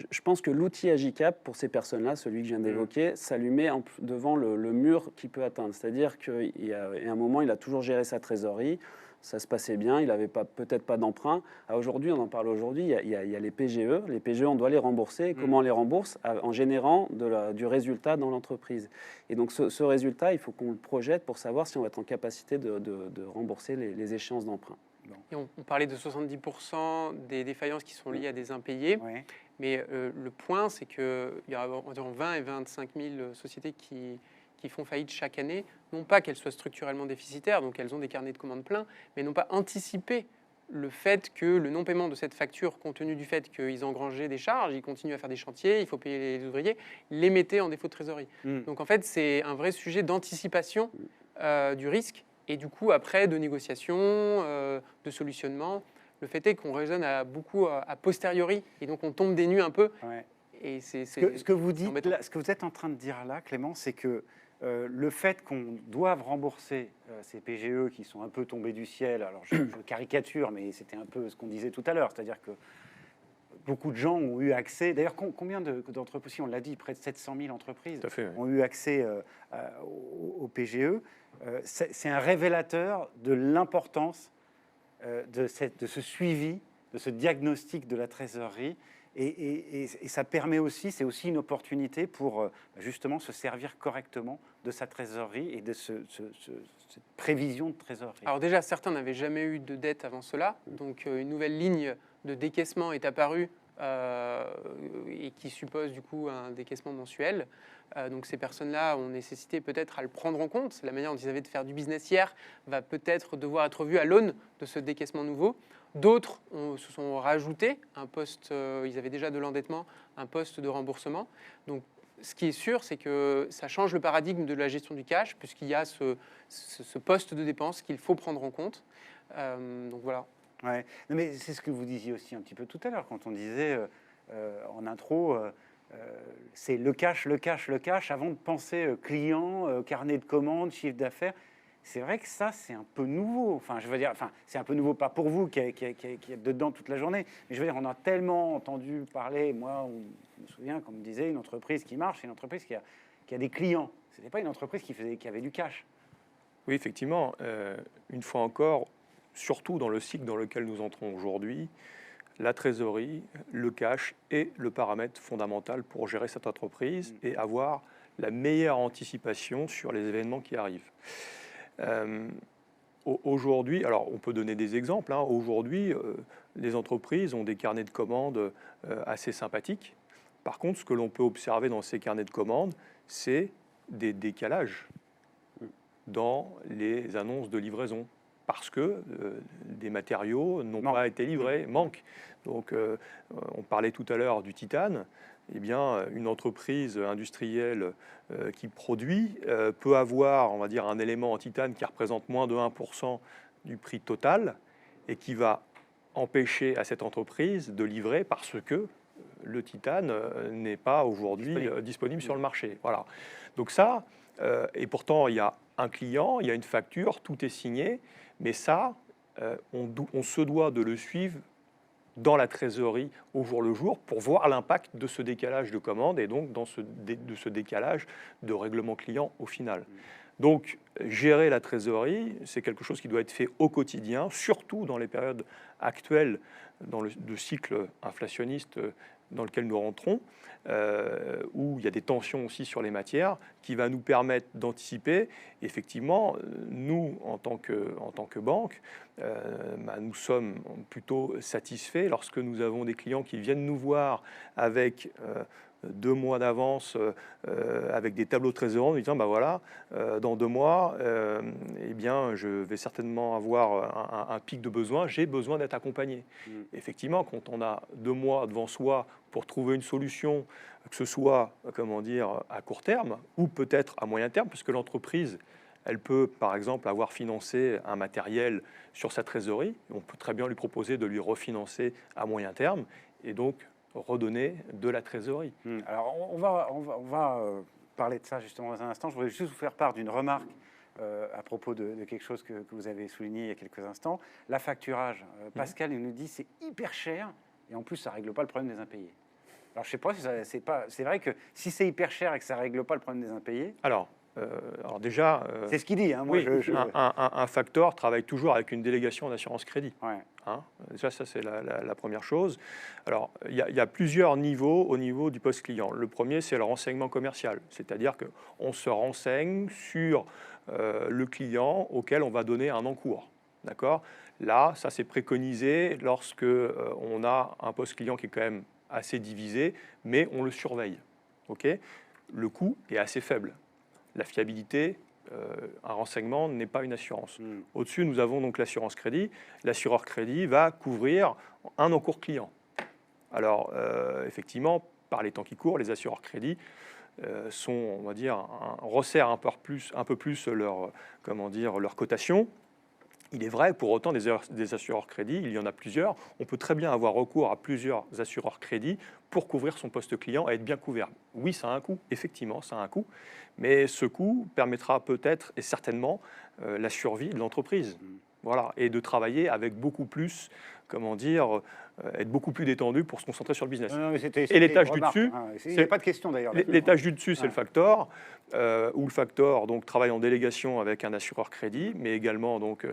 Je pense que l'outil Agicap, pour ces personnes-là, celui que je viens d'évoquer, ça lui met devant le mur qu'il peut atteindre. C'est-à-dire qu'à un moment, il a toujours géré sa trésorerie. Ça se passait bien, il n'avait peut-être pas d'emprunt. Aujourd'hui, on en parle aujourd'hui, il y a les PGE. Les PGE, on doit les rembourser. Et comment on les rembourse? En générant du résultat dans l'entreprise. Et donc, ce résultat, il faut qu'on le projette pour savoir si on va être en capacité de rembourser les échéances d'emprunt. Et on parlait de 70% des défaillances qui sont liées à des impayés. Ouais. Mais le point, c'est qu'il y a environ 20 et 25 000 sociétés qui font faillite chaque année, non pas qu'elles soient structurellement déficitaires, donc elles ont des carnets de commandes pleins, mais n'ont pas anticipé le fait que le non-paiement de cette facture, compte tenu du fait qu'ils engrangeaient des charges, ils continuent à faire des chantiers, il faut payer les ouvriers, les mettaient en défaut de trésorerie. Donc en fait, c'est un vrai sujet d'anticipation du risque et du coup, après, de négociation, de solutionnement. Le fait est qu'on raisonne beaucoup a posteriori et donc on tombe des nues un peu. Ouais. Et Ce que vous dites, là, ce que vous êtes en train de dire là, Clément, c'est que le fait qu'on doive rembourser ces PGE qui sont un peu tombés du ciel, alors je caricature, mais c'était un peu ce qu'on disait tout à l'heure, c'est-à-dire que beaucoup de gens ont eu accès, d'ailleurs combien d'entreprises, si on l'a dit, près de 700 000 entreprises ont eu accès au PGE, c'est un révélateur de l'importance de ce suivi, de ce diagnostic de la trésorerie. Et ça permet aussi, c'est aussi une opportunité pour justement se servir correctement de sa trésorerie et de cette prévision de trésorerie. Alors déjà, certains n'avaient jamais eu de dette avant cela, donc une nouvelle ligne de décaissement est apparue et qui suppose du coup un décaissement mensuel. Donc ces personnes-là ont nécessité peut-être à le prendre en compte. La manière dont ils avaient de faire du business hier va peut-être devoir être revue à l'aune de ce décaissement nouveau. D'autres se sont rajoutés un poste, ils avaient déjà de l'endettement, un poste de remboursement. Donc ce qui est sûr, c'est que ça change le paradigme de la gestion du cash, puisqu'il y a ce poste de dépense qu'il faut prendre en compte. Donc voilà. Ouais. Non, mais c'est ce que vous disiez aussi un petit peu tout à l'heure, quand on disait en intro, c'est le cash, le cash, le cash, avant de penser client, carnet de commandes, chiffre d'affaires. C'est vrai que ça, c'est un peu nouveau. Enfin, je veux dire, enfin, c'est un peu nouveau, pas pour vous qui êtes dedans toute la journée, mais je veux dire, on a tellement entendu parler. Moi, on me souvient, comme me disait, une entreprise qui marche, c'est une entreprise qui a des clients. Ce n'était pas une entreprise qui avait du cash. Oui, effectivement. Une fois encore, surtout dans le cycle dans lequel nous entrons aujourd'hui, la trésorerie, le cash est le paramètre fondamental pour gérer cette entreprise et avoir la meilleure anticipation sur les événements qui arrivent. Aujourd'hui, alors on peut donner des exemples, hein. Aujourd'hui, les entreprises ont des carnets de commandes assez sympathiques. Par contre, ce que l'on peut observer dans ces carnets de commandes, c'est des décalages dans les annonces de livraison, parce que des matériaux n'ont pas été livrés, manquent. Donc, on parlait tout à l'heure du titane. Eh bien, une entreprise industrielle qui produit peut avoir, on va dire, un élément en titane qui représente moins de 1% du prix total et qui va empêcher à cette entreprise de livrer parce que le titane n'est pas aujourd'hui disponible sur le marché. Voilà. Donc ça, et pourtant, il y a un client, il y a une facture, tout est signé, mais ça, on se doit de le suivre dans la trésorerie au jour le jour pour voir l'impact de ce décalage de commande et donc de ce décalage de règlement client au final. Donc, gérer la trésorerie, c'est quelque chose qui doit être fait au quotidien, surtout dans les périodes actuelles, dans le cycle inflationniste dans lequel nous rentrons, où il y a des tensions aussi sur les matières, qui va nous permettre d'anticiper. Effectivement, nous, en tant que banque, nous sommes plutôt satisfaits lorsque nous avons des clients qui viennent nous voir avec 2 mois d'avance, avec des tableaux de trésorerie, en disant, bah voilà, dans 2 mois, eh bien, je vais certainement avoir un pic de besoin, j'ai besoin d'être accompagné. Effectivement, quand on a 2 mois devant soi pour trouver une solution, que ce soit, comment dire, à court terme ou peut-être à moyen terme, puisque l'entreprise, elle peut, par exemple, avoir financé un matériel sur sa trésorerie. On peut très bien lui proposer de lui refinancer à moyen terme et donc redonner de la trésorerie. Alors, on va parler de ça justement dans un instant. Je voudrais juste vous faire part d'une remarque à propos de quelque chose que vous avez souligné il y a quelques instants. La facturage. Pascal, il nous dit c'est hyper cher et en plus, ça ne règle pas le problème des impayés. Alors, je ne sais pas, c'est vrai que si c'est hyper cher et que ça ne règle pas le problème des impayés... Alors déjà... c'est ce qu'il dit. Hein, moi, oui, un facteur travaille toujours avec une délégation d'assurance crédit. Ouais. Hein, déjà, ça, c'est la première chose. Alors, il y a plusieurs niveaux au niveau du poste client. Le premier, c'est le renseignement commercial. C'est-à-dire qu'on se renseigne sur le client auquel on va donner un encours. D'accord ? Là, ça, c'est préconisé lorsque on a un poste client qui est quand même assez divisé, mais on le surveille. Okay ? Le coût est assez faible. La fiabilité, un renseignement n'est pas une assurance. Au-dessus, nous avons donc l'assurance crédit. L'assureur crédit va couvrir un encours client. Alors, effectivement, par les temps qui courent, les assureurs crédit sont, on va dire, resserrent un peu plus leur cotation. Il est vrai, pour autant, des assureurs crédit, il y en a plusieurs. On peut très bien avoir recours à plusieurs assureurs crédit pour couvrir son poste client et être bien couvert. Oui, ça a un coût, effectivement, ça a un coût, mais ce coût permettra peut-être et certainement la survie de l'entreprise. Voilà, et de travailler avec beaucoup plus, comment dire, être beaucoup plus détendu pour se concentrer sur le business. Non, et l'étage du dessus, il n'y a pas de question d'ailleurs. L'étage du dessus, c'est le factor, où le factor donc travaille en délégation avec un assureur crédit, mais également donc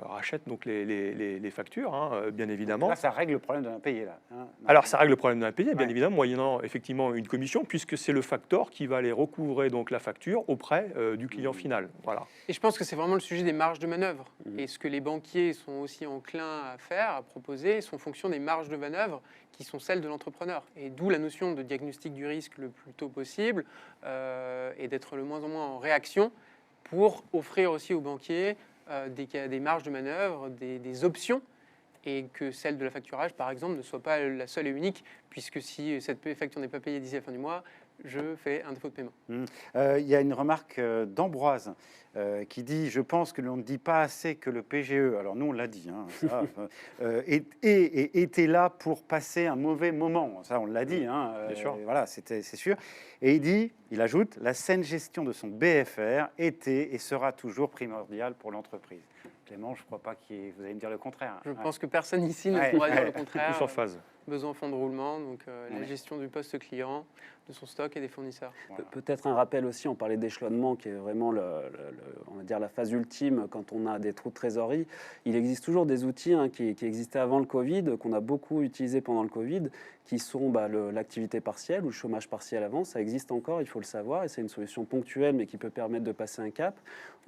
rachète donc les factures, hein, bien évidemment. Là, ça règle le problème de l'impayé là. Hein. Alors, ça règle le problème de l'impayé, bien évidemment, moyennant effectivement une commission, puisque c'est le factor qui va aller recouvrer donc la facture auprès du client final. Voilà. Et je pense que c'est vraiment le sujet des marges de manœuvre. Et ce que les banquiers sont aussi enclins à faire, à proposer, c'est en fonction des marges de manœuvre qui sont celles de l'entrepreneur. Et d'où la notion de diagnostic du risque le plus tôt possible et d'être le moins en moins en réaction pour offrir aussi aux banquiers des marges de manœuvre, des options, et que celle de la facturage, par exemple, ne soit pas la seule et unique, puisque si cette facture n'est pas payée d'ici la fin du mois, je fais un défaut de paiement. Il y a une remarque d'Ambroise qui dit « Je pense que l'on ne dit pas assez que le PGE, alors nous on l'a dit, hein, ça, était là pour passer un mauvais moment. » Ça on l'a dit, hein, Bien sûr. Voilà, c'est sûr. Et il ajoute « La saine gestion de son BFR était et sera toujours primordiale pour l'entreprise. » Clément, je ne crois pas que vous allez me dire le contraire. Je pense que personne ici ne Ouais, pourra dire ouais. le contraire. Plus en phase. Besoin en fonds de roulement, donc la Ouais. gestion du poste client, de son stock et des fournisseurs. Voilà. Peut-être un rappel aussi, on parlait d'échelonnement qui est vraiment on va dire la phase ultime quand on a des trous de trésorerie. Il existe toujours des outils qui existaient avant le Covid, qu'on a beaucoup utilisés pendant le Covid, qui sont l'activité partielle ou le chômage partiel avant. Ça existe encore, il faut le savoir, et c'est une solution ponctuelle mais qui peut permettre de passer un cap.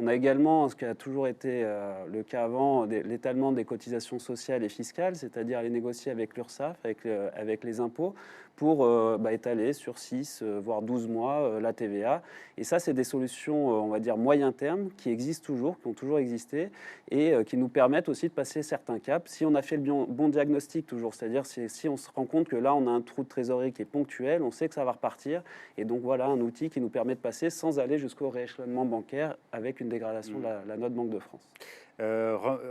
On a également ce qui a toujours été le cas avant, l'étalement des cotisations sociales et fiscales, c'est-à-dire les négocier avec l'URSSAF, avec les impôts, pour étaler sur 6, voire 12 mois la TVA. Et ça, c'est des solutions, on va dire, moyen terme, qui existent toujours, qui ont toujours existé, et qui nous permettent aussi de passer certains caps. Si on a fait le bon diagnostic toujours, c'est-à-dire si on se rend compte que là, on a un trou de trésorerie qui est ponctuel, on sait que ça va repartir, et donc voilà un outil qui nous permet de passer sans aller jusqu'au rééchelonnement bancaire avec une dégradation de la note Banque de France.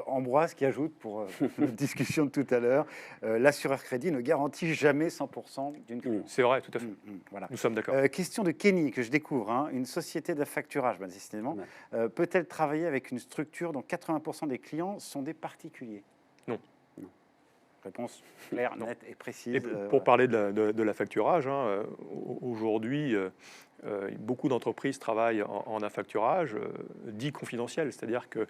Ambroise qui ajoute pour notre discussion de tout à l'heure, l'assureur crédit ne garantit jamais 100% d'une créance. C'est vrai, tout à fait. Voilà. Nous sommes d'accord. Question de Kenny que je découvre, hein. Une société d'affacturage, décidément, peut-elle travailler avec une structure dont 80% des clients sont des particuliers? Non. Réponse claire, Non. nette et précise. Et pour parler de l'affacturage, aujourd'hui, beaucoup d'entreprises travaillent en affacturage dit confidentiel, c'est-à-dire que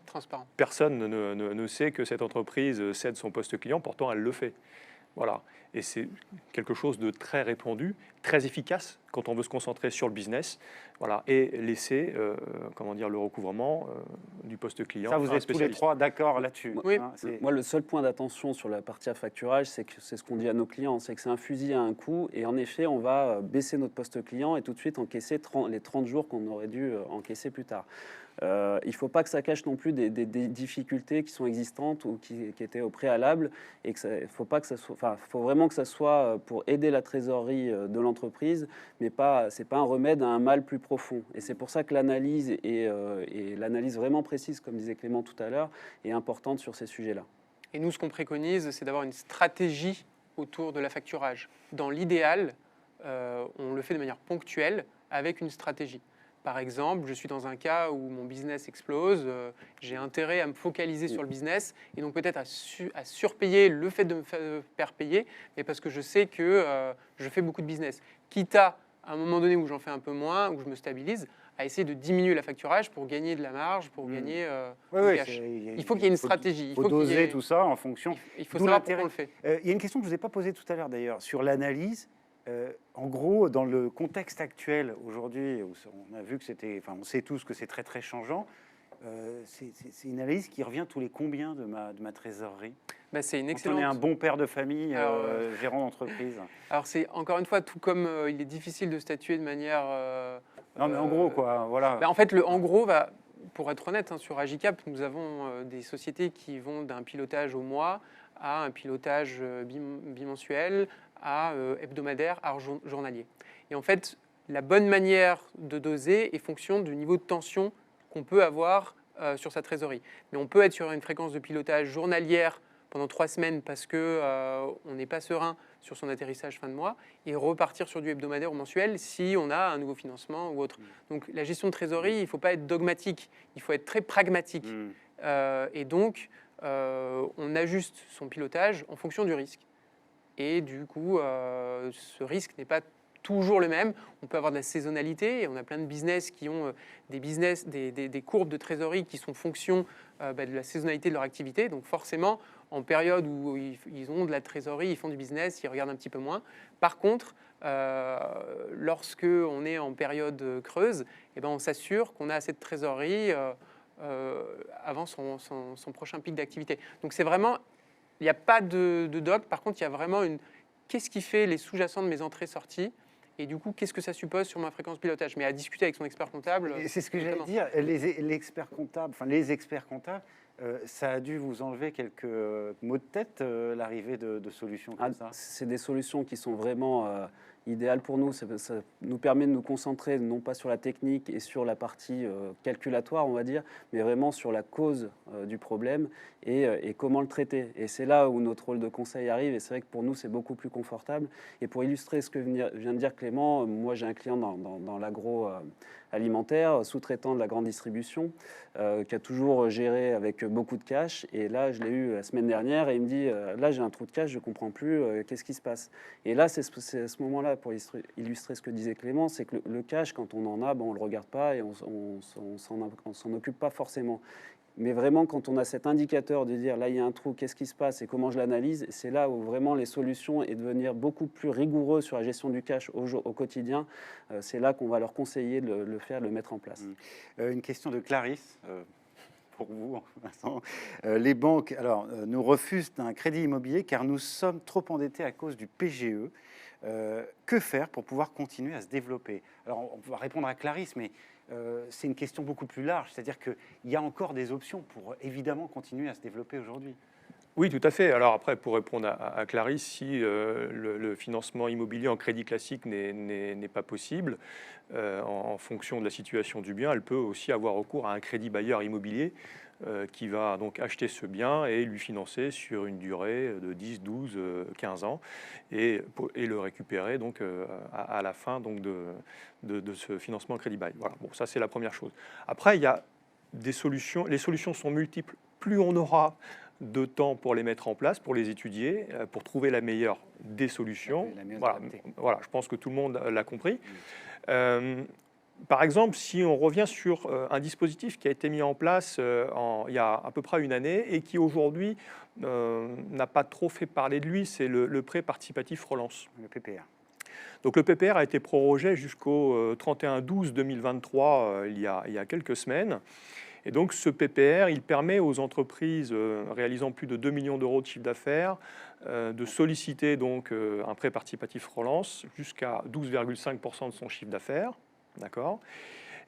Transparent. personne ne sait que cette entreprise cède son poste client, pourtant elle le fait. Voilà. Et c'est quelque chose de très répandu, très efficace quand on veut se concentrer sur le business, voilà, et laisser le recouvrement du poste client. Ça, vous à un êtes tous les spécialiste. trois d'accord là-dessus. Oui. Moi, le seul point d'attention sur la partie affacturage, c'est ce qu'on dit à nos clients, c'est que c'est un fusil à un coup. Et en effet, on va baisser notre poste client et tout de suite encaisser les 30 jours qu'on aurait dû encaisser plus tard. Il ne faut pas que ça cache non plus des difficultés qui sont existantes ou qui étaient au préalable. Et il faut vraiment que ça soit pour aider la trésorerie de l'entreprise, mais ce n'est pas un remède à un mal plus profond. Et c'est pour ça que l'analyse, et l'analyse vraiment précise, comme disait Clément tout à l'heure, est importante sur ces sujets-là. Et nous, ce qu'on préconise, c'est d'avoir une stratégie autour de l'affacturage. Dans l'idéal, on le fait de manière ponctuelle avec une stratégie. Par exemple, je suis dans un cas où mon business explose, j'ai intérêt à me focaliser sur le business et donc peut-être à surpayer le fait de me faire payer, mais parce que je sais que je fais beaucoup de business. Quitte à un moment donné où j'en fais un peu moins, où je me stabilise, à essayer de diminuer l'affacturage pour gagner de la marge, pour gagner du cash. Il faut qu'il y ait une stratégie. Il faut doser tout ça en fonction. Il faut D'où savoir pourquoi l'intérêt. on le fait. Il y a une question que je ne vous ai pas posée tout à l'heure d'ailleurs, sur l'analyse. En gros, dans le contexte actuel, aujourd'hui, où on a vu que on sait tous que c'est très très changeant, c'est une analyse qui revient tous les combien de ma trésorerie? C'est une Quand excellente... on est un bon père de famille, gérant d'entreprise. Alors c'est encore une fois, tout comme il est difficile de statuer de manière... Non mais en gros, quoi, voilà. En fait, en gros, pour être honnête, sur Agicap, nous avons des sociétés qui vont d'un pilotage au mois à un pilotage bimensuel, à hebdomadaire, à journalier. Et en fait, la bonne manière de doser est fonction du niveau de tension qu'on peut avoir sur sa trésorerie. Mais on peut être sur une fréquence de pilotage journalière pendant 3 semaines parce qu'on n'est pas serein sur son atterrissage fin de mois et repartir sur du hebdomadaire ou mensuel si on a un nouveau financement ou autre. Donc la gestion de trésorerie, il ne faut pas être dogmatique, il faut être très pragmatique. Et donc, on ajuste son pilotage en fonction du risque. Et du coup, ce risque n'est pas toujours le même. On peut avoir de la saisonnalité. Et on a plein de business qui ont des courbes de trésorerie qui sont fonction de la saisonnalité de leur activité. Donc forcément, en période où ils ont de la trésorerie, ils font du business, ils regardent un petit peu moins. Par contre, lorsque on est en période creuse, on s'assure qu'on a assez de trésorerie avant son prochain pic d'activité. Donc c'est vraiment Il n'y a pas de doc. Par contre, il y a vraiment qu'est-ce qui fait les sous-jacents de mes entrées-sorties et du coup, qu'est-ce que ça suppose sur ma fréquence pilotage. Mais à discuter avec son expert comptable. Et c'est ce que j'allais dire. Les experts comptables, ça a dû vous enlever quelques maux de tête, l'arrivée de solutions comme ça. C'est des solutions qui sont vraiment idéales pour nous. Ça nous permet de nous concentrer non pas sur la technique et sur la partie calculatoire, on va dire, mais vraiment sur la cause du problème et comment le traiter. Et c'est là où notre rôle de conseil arrive. Et c'est vrai que pour nous, c'est beaucoup plus confortable. Et pour illustrer ce que vient de dire Clément, moi j'ai un client dans l'agroalimentaire, sous-traitant de la grande distribution, qui a toujours géré avec beaucoup de cash. Et là, je l'ai eu la semaine dernière et il me dit, là j'ai un trou de cash, je ne comprends plus, qu'est-ce qui se passe? Et là, c'est à ce moment-là, pour illustrer ce que disait Clément, c'est que le cash, quand on en a, on ne le regarde pas et on s'en occupe pas forcément. Mais vraiment, quand on a cet indicateur de dire, là, il y a un trou, qu'est-ce qui se passe et comment je l'analyse, c'est là où vraiment les solutions et devenir beaucoup plus rigoureux sur la gestion du cash au quotidien. C'est là qu'on va leur conseiller de le faire, de le mettre en place. Une question de Clarisse. Pour vous, Vincent. Les banques nous refusent un crédit immobilier car nous sommes trop endettés à cause du PGE. Que faire pour pouvoir continuer à se développer? Alors, on va répondre à Clarisse, mais c'est une question beaucoup plus large. C'est-à-dire qu'il y a encore des options pour évidemment continuer à se développer aujourd'hui. Oui, tout à fait. Alors après, pour répondre à Clarisse, si le financement immobilier en crédit classique n'est pas possible, en fonction de la situation du bien, elle peut aussi avoir recours à un crédit bailleur immobilier qui va donc acheter ce bien et lui financer sur une durée de 10, 12, 15 ans et le récupérer donc à la fin donc de ce financement crédit bail. Voilà, bon, ça c'est la première chose. Après, il y a des solutions. Les solutions sont multiples. Plus on aura de temps pour les mettre en place, pour les étudier, pour trouver la meilleure des solutions. Voilà, je pense que tout le monde l'a compris. Par exemple, si on revient sur un dispositif qui a été mis en place il y a à peu près une année et qui aujourd'hui n'a pas trop fait parler de lui, c'est le prêt participatif relance. Le PPR. Donc le PPR a été prorogé jusqu'au 31/12/2023 il y a quelques semaines. Et donc ce PPR, il permet aux entreprises réalisant plus de 2 millions d'euros de chiffre d'affaires de solliciter donc un prêt participatif relance jusqu'à 12,5% de son chiffre d'affaires. D'accord.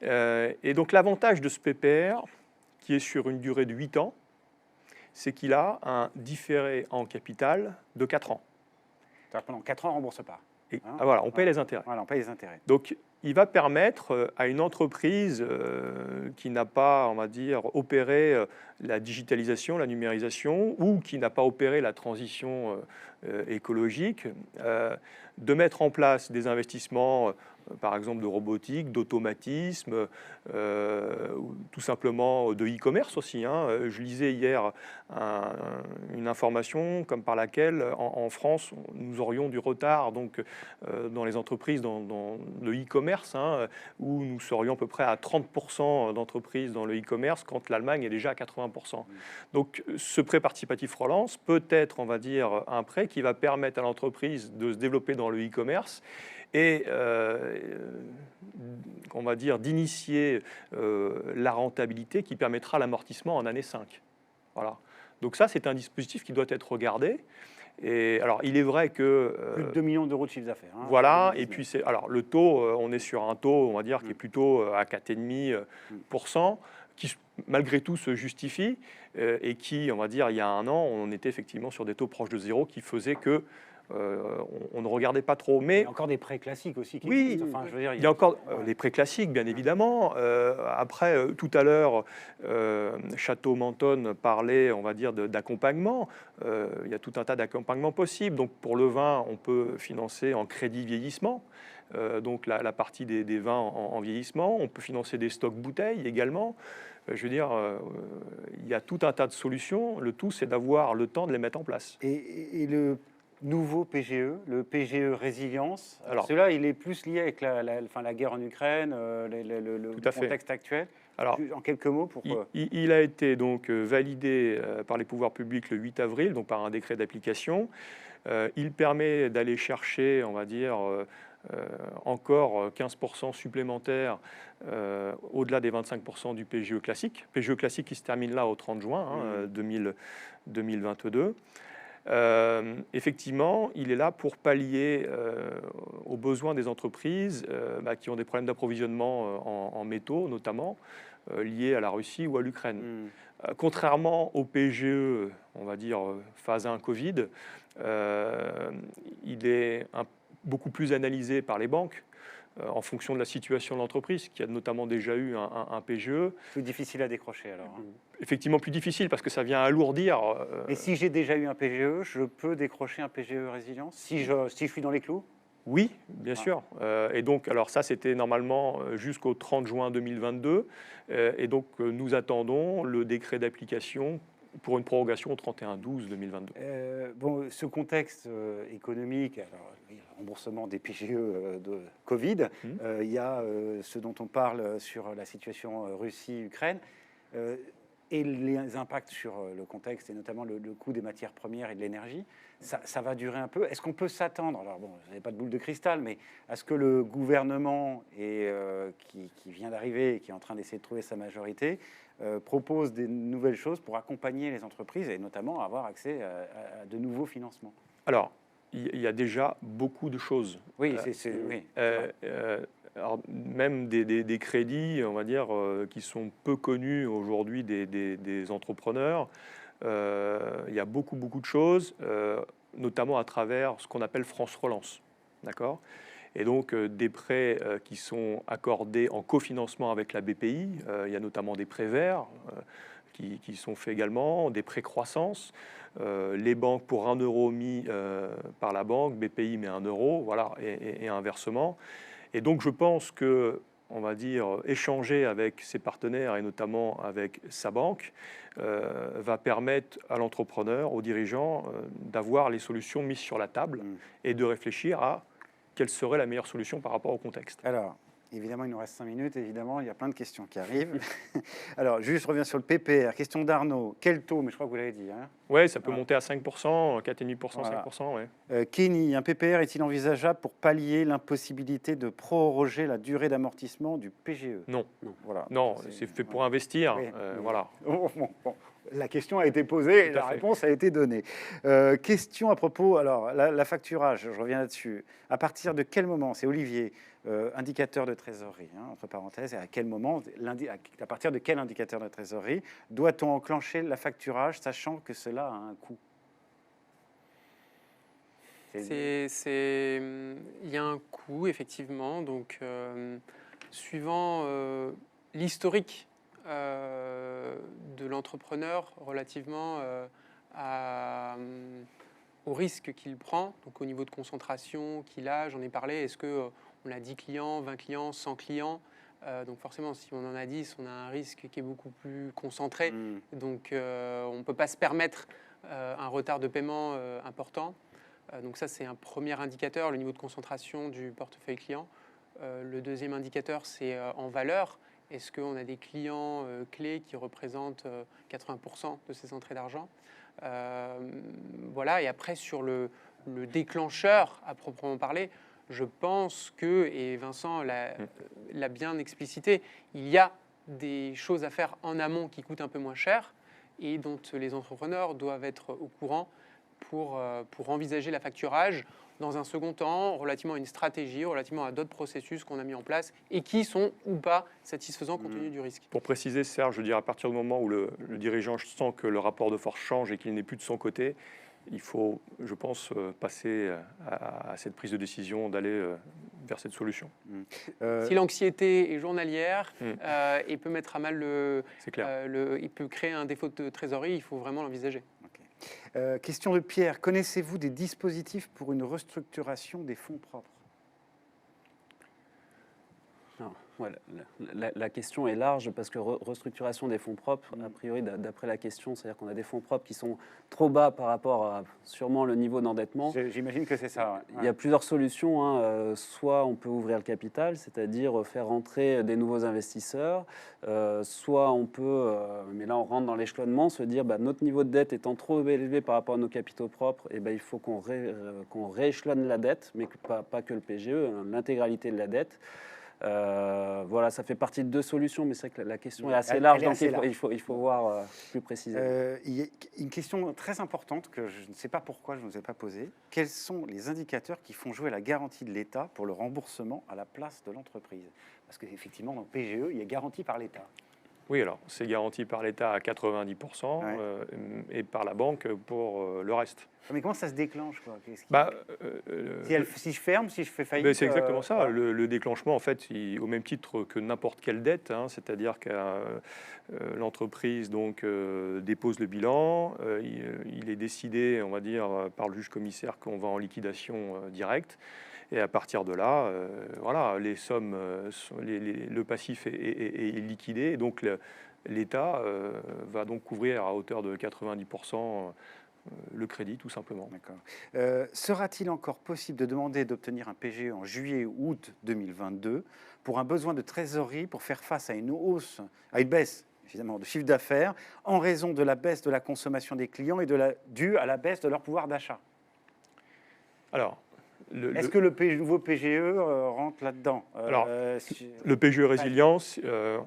Et donc l'avantage de ce PPR, qui est sur une durée de 8 ans, c'est qu'il a un différé en capital de 4 ans. C'est-à-dire pendant 4 ans, on ne rembourse pas. Voilà, on paye les intérêts. Voilà, on paye les intérêts. Donc, il va permettre à une entreprise qui n'a pas, on va dire, opéré la digitalisation, la numérisation, ou qui n'a pas opéré la transition écologique, de mettre en place des investissements, par exemple de robotique, d'automatisme, tout simplement de e-commerce aussi. Je lisais hier une information comme par laquelle, en France, nous aurions du retard donc, dans les entreprises, dans le e-commerce, où nous serions à peu près à 30% d'entreprises dans le e-commerce, quand l'Allemagne est déjà à 80%. Donc ce prêt participatif relance peut être, on va dire, un prêt qui va permettre à l'entreprise de se développer dans le e-commerce et on va dire d'initier la rentabilité qui permettra l'amortissement en année 5. Voilà. Donc ça, c'est un dispositif qui doit être regardé. Et alors, il est vrai que plus de 2 millions d'euros de chiffre d'affaires. Voilà. Et puis alors le taux, on est sur un taux, on va dire, qui est plutôt à 4,5%, qui malgré tout se justifie et qui, on va dire, il y a un an, on était effectivement sur des taux proches de zéro, qui faisaient que on ne regardait pas trop. Mais il y a encore des prêts classiques aussi qui oui, existent. Enfin, je veux dire, il y a encore les prêts classiques, bien évidemment. Après, tout à l'heure, Château-Menton parlait, on va dire, d'accompagnement. Il y a tout un tas d'accompagnements possibles. Donc, pour le vin, on peut financer en crédit vieillissement. Donc, la partie des vins en vieillissement. On peut financer des stocks bouteilles également. Je veux dire, il y a tout un tas de solutions. Le tout, c'est d'avoir le temps de les mettre en place. Et le nouveau PGE, le PGE Résilience, alors celui-là, il est plus lié avec la guerre en Ukraine, le contexte actuel. Alors, en quelques mots, pourquoi il a été donc validé par les pouvoirs publics le 8 avril, donc par un décret d'application. Il permet d'aller chercher, on va dire, encore 15% supplémentaires au-delà des 25% du PGE classique. PGE classique qui se termine là au 30 juin 2022. Effectivement, il est là pour pallier aux besoins des entreprises qui ont des problèmes d'approvisionnement en métaux, notamment liés à la Russie ou à l'Ukraine. Contrairement au PGE, on va dire phase 1 Covid, il est beaucoup plus analysé par les banques en fonction de la situation de l'entreprise, qui a notamment déjà eu un PGE. Plus difficile à décrocher alors. Effectivement plus difficile parce que ça vient alourdir. Et si j'ai déjà eu un PGE, je peux décrocher un PGE résilience si je suis dans les clous? Oui, bien sûr. Et donc, alors ça, c'était normalement jusqu'au 30 juin 2022. Et donc, nous attendons le décret d'application pour une prorogation au 31/12/2022. Bon, ce contexte économique, alors, le remboursement des PGE de Covid, il y a ce dont on parle sur la situation Russie-Ukraine. Et les impacts sur le contexte, et notamment le coût des matières premières et de l'énergie, ça va durer un peu. Est-ce qu'on peut s'attendre, alors bon, vous n'avez pas de boule de cristal, mais à ce que le gouvernement qui vient d'arriver et qui est en train d'essayer de trouver sa majorité, propose des nouvelles choses pour accompagner les entreprises et notamment avoir accès à de nouveaux financements? Alors, il y a déjà beaucoup de choses. Oui, oui. Alors, même des crédits, on va dire, qui sont peu connus aujourd'hui des entrepreneurs. Il y a beaucoup de choses, notamment à travers ce qu'on appelle France Relance. D'accord ? Et donc, des prêts qui sont accordés en cofinancement avec la BPI. Il y a notamment des prêts verts qui sont faits également, des prêts croissance. Les banques, pour 1 euro mis par la banque, BPI met 1 euro, voilà, et inversement. Et donc, je pense que, on va dire, échanger avec ses partenaires et notamment avec sa banque va permettre à l'entrepreneur, aux dirigeants, d'avoir les solutions mises sur la table et de réfléchir à quelle serait la meilleure solution par rapport au contexte. Alors, évidemment, il nous reste 5 minutes. Évidemment, il y a plein de questions qui arrivent. Alors, juste, je reviens sur le PPR. Question d'Arnaud. Quel taux? Mais je crois que vous l'avez dit. Hein. Oui, ça peut monter à 5%, 4,5%, Voilà. 5%. Ouais. Kenny, un PPR est-il envisageable pour pallier l'impossibilité de proroger la durée d'amortissement du PGE? Non. Voilà. Non, c'est fait pour investir. Oui. Voilà. Bon. La question a été posée, la réponse a été donnée. Question à propos, alors la facturage, je reviens là-dessus. À partir de quel moment, c'est Olivier, indicateur de trésorerie, hein, entre parenthèses, et à quel moment, à partir de quel indicateur de trésorerie doit-on enclencher la facturage, sachant que cela a un coût? Il y a un coût, effectivement. Donc, suivant l'historique de l'entrepreneur relativement au risque qu'il prend, donc au niveau de concentration qu'il a, j'en ai parlé, est-ce qu'on a 10 clients, 20 clients, 100 clients? Donc forcément, si on en a 10, on a un risque qui est beaucoup plus concentré. Donc on ne peut pas se permettre un retard de paiement important. Donc ça, c'est un premier indicateur, le niveau de concentration du portefeuille client. Le deuxième indicateur, c'est en valeur. Est-ce qu'on a des clients clés qui représentent 80% de ces entrées d'argent? Voilà. Et après, sur le déclencheur, à proprement parler, je pense que, et Vincent l'a bien explicité, il y a des choses à faire en amont qui coûtent un peu moins cher et dont les entrepreneurs doivent être au courant pour envisager la facturage dans un second temps, relativement à une stratégie, relativement à d'autres processus qu'on a mis en place et qui sont ou pas satisfaisants compte tenu du risque. Pour préciser, Serge, je veux dire, à partir du moment où le dirigeant sent que le rapport de force change et qu'il n'est plus de son côté, il faut, je pense, passer à cette prise de décision, d'aller vers cette solution. Si l'anxiété est journalière et peut mettre à mal C'est clair. il peut créer un défaut de trésorerie, il faut vraiment l'envisager. Question de Pierre. Connaissez-vous des dispositifs pour une restructuration des fonds propres? Non. Ouais, la question est large parce que restructuration des fonds propres, a priori, d'après la question, c'est-à-dire qu'on a des fonds propres qui sont trop bas par rapport à sûrement le niveau d'endettement. J'imagine que c'est ça. Ouais. Il y a plusieurs solutions. Hein. Soit on peut ouvrir le capital, c'est-à-dire faire entrer des nouveaux investisseurs. Soit on peut, mais là on rentre dans l'échelonnement, se dire notre niveau de dette étant trop élevé par rapport à nos capitaux propres, et il faut qu'on rééchelonne la dette, mais pas que le PGE, l'intégralité de la dette. Voilà, ça fait partie de 2 solutions, mais c'est vrai que la question est assez Elle large, est donc assez il faut voir plus précisément. Il y a une question très importante que je ne sais pas pourquoi je ne vous ai pas posée. Quels sont les indicateurs qui font jouer la garantie de l'État pour le remboursement à la place de l'entreprise? Parce qu'effectivement, dans le PGE, il est garanti par l'État. Oui, alors c'est garanti par l'État à 90% Ouais. et par la banque pour le reste. Mais comment ça se déclenche, quoi? Bah, Si je ferme, si je fais faillite, ben, c'est exactement ça. voilà. Le déclenchement, en fait, au même titre que n'importe quelle dette, hein, c'est-à-dire que l'entreprise donc dépose le bilan, il est décidé, on va dire, par le juge commissaire qu'on va en liquidation directe. Et à partir de là, voilà, les sommes, le passif est liquidé. Et donc l'État va donc couvrir à hauteur de 90% le crédit, tout simplement. D'accord. Sera-t-il encore possible de demander d'obtenir un PGE en juillet ou août 2022 pour un besoin de trésorerie pour faire face à une baisse évidemment de chiffre d'affaires en raison de la baisse de la consommation des clients et due à la baisse de leur pouvoir d'achat? Alors, est-ce que le nouveau PGE rentre là-dedans? Alors, le PGE résilience,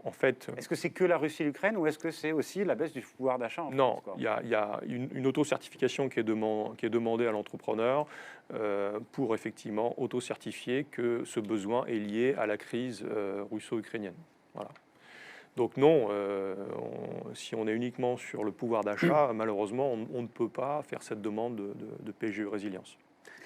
en fait... Est-ce que c'est que la Russie et l'Ukraine ou est-ce que c'est aussi la baisse du pouvoir d'achat en Non, France, quoi? il y a une auto-certification qui est demandée à l'entrepreneur pour effectivement auto-certifier que ce besoin est lié à la crise russo-ukrainienne. Voilà. Donc non, si on est uniquement sur le pouvoir d'achat, malheureusement, on ne peut pas faire cette demande de PGE résilience.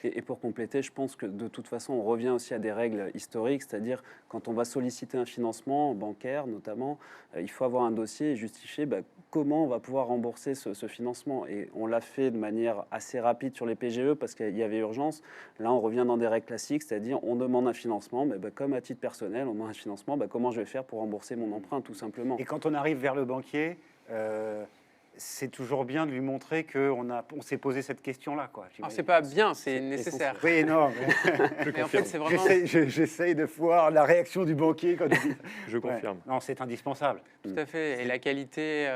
Et pour compléter, je pense que de toute façon, on revient aussi à des règles historiques, c'est-à-dire quand on va solliciter un financement bancaire notamment, il faut avoir un dossier et justifier comment on va pouvoir rembourser ce financement. Et on l'a fait de manière assez rapide sur les PGE parce qu'il y avait urgence. Là, on revient dans des règles classiques, c'est-à-dire on demande un financement, mais comme à titre personnel, on demande un financement, comment je vais faire pour rembourser mon emprunt, tout simplement. Et quand on arrive vers le banquier, c'est toujours bien de lui montrer qu'on s'est posé cette question-là, quoi. Alors, c'est pas bien, c'est nécessaire. Oui, non. Mais en fait, c'est vraiment... J'essaye de voir la réaction du banquier quand il dit... Je confirme. Ouais. Non, c'est indispensable. Tout à fait. Et la qualité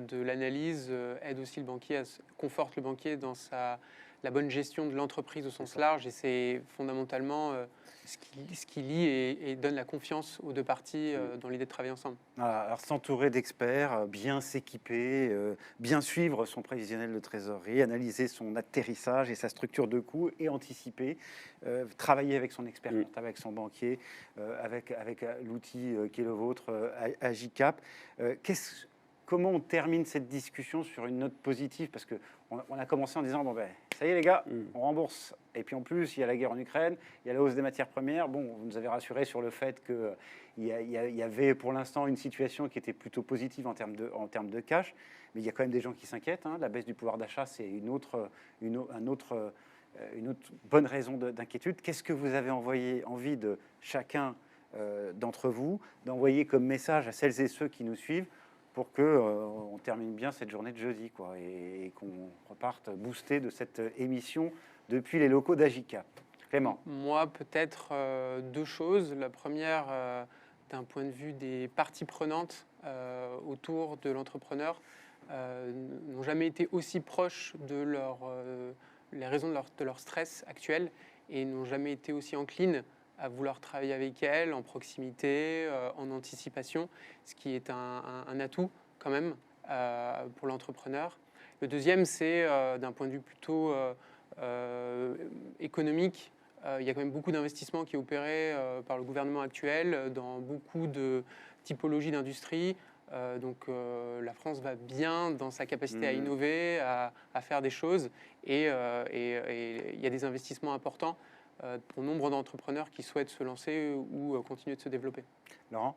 de l'analyse aide aussi le banquier, conforte le banquier dans la bonne gestion de l'entreprise au sens large. Et c'est fondamentalement ce qui lie et donne la confiance aux 2 parties dans l'idée de travailler ensemble. Voilà, alors s'entourer d'experts, bien s'équiper, bien suivre son prévisionnel de trésorerie, analyser son atterrissage et sa structure de coûts et anticiper, travailler avec son expert comptable, avec son banquier, avec l'outil qui est le vôtre, Agicap. Comment on termine cette discussion sur une note positive? Parce qu'on a commencé en disant, ça y est les gars, on rembourse. Et puis en plus, il y a la guerre en Ukraine, il y a la hausse des matières premières. Bon, vous nous avez rassuré sur le fait qu'il y avait pour l'instant une situation qui était plutôt positive en termes de cash. Mais il y a quand même des gens qui s'inquiètent. La baisse du pouvoir d'achat, c'est une autre bonne raison d'inquiétude. Qu'est-ce que vous avez envie de chacun d'entre vous d'envoyer comme message à celles et ceux qui nous suivent pour qu'on termine bien cette journée de jeudi, quoi, et qu'on reparte boosté de cette émission depuis les locaux d'Agicap? Clément? Moi, peut-être 2 choses. La première, d'un point de vue des parties prenantes autour de l'entrepreneur, n'ont jamais été aussi proches de les raisons de leur stress actuel et n'ont jamais été aussi enclines à vouloir travailler avec elle en proximité, en anticipation, ce qui est un atout quand même pour l'entrepreneur. Le deuxième, c'est d'un point de vue plutôt économique. Il y a quand même beaucoup d'investissements qui est opéré par le gouvernement actuel dans beaucoup de typologies d'industrie. Donc la France va bien dans sa capacité à innover, à faire des choses. Et il y a des investissements importants pour nombre d'entrepreneurs qui souhaitent se lancer ou continuer de se développer. Laurent?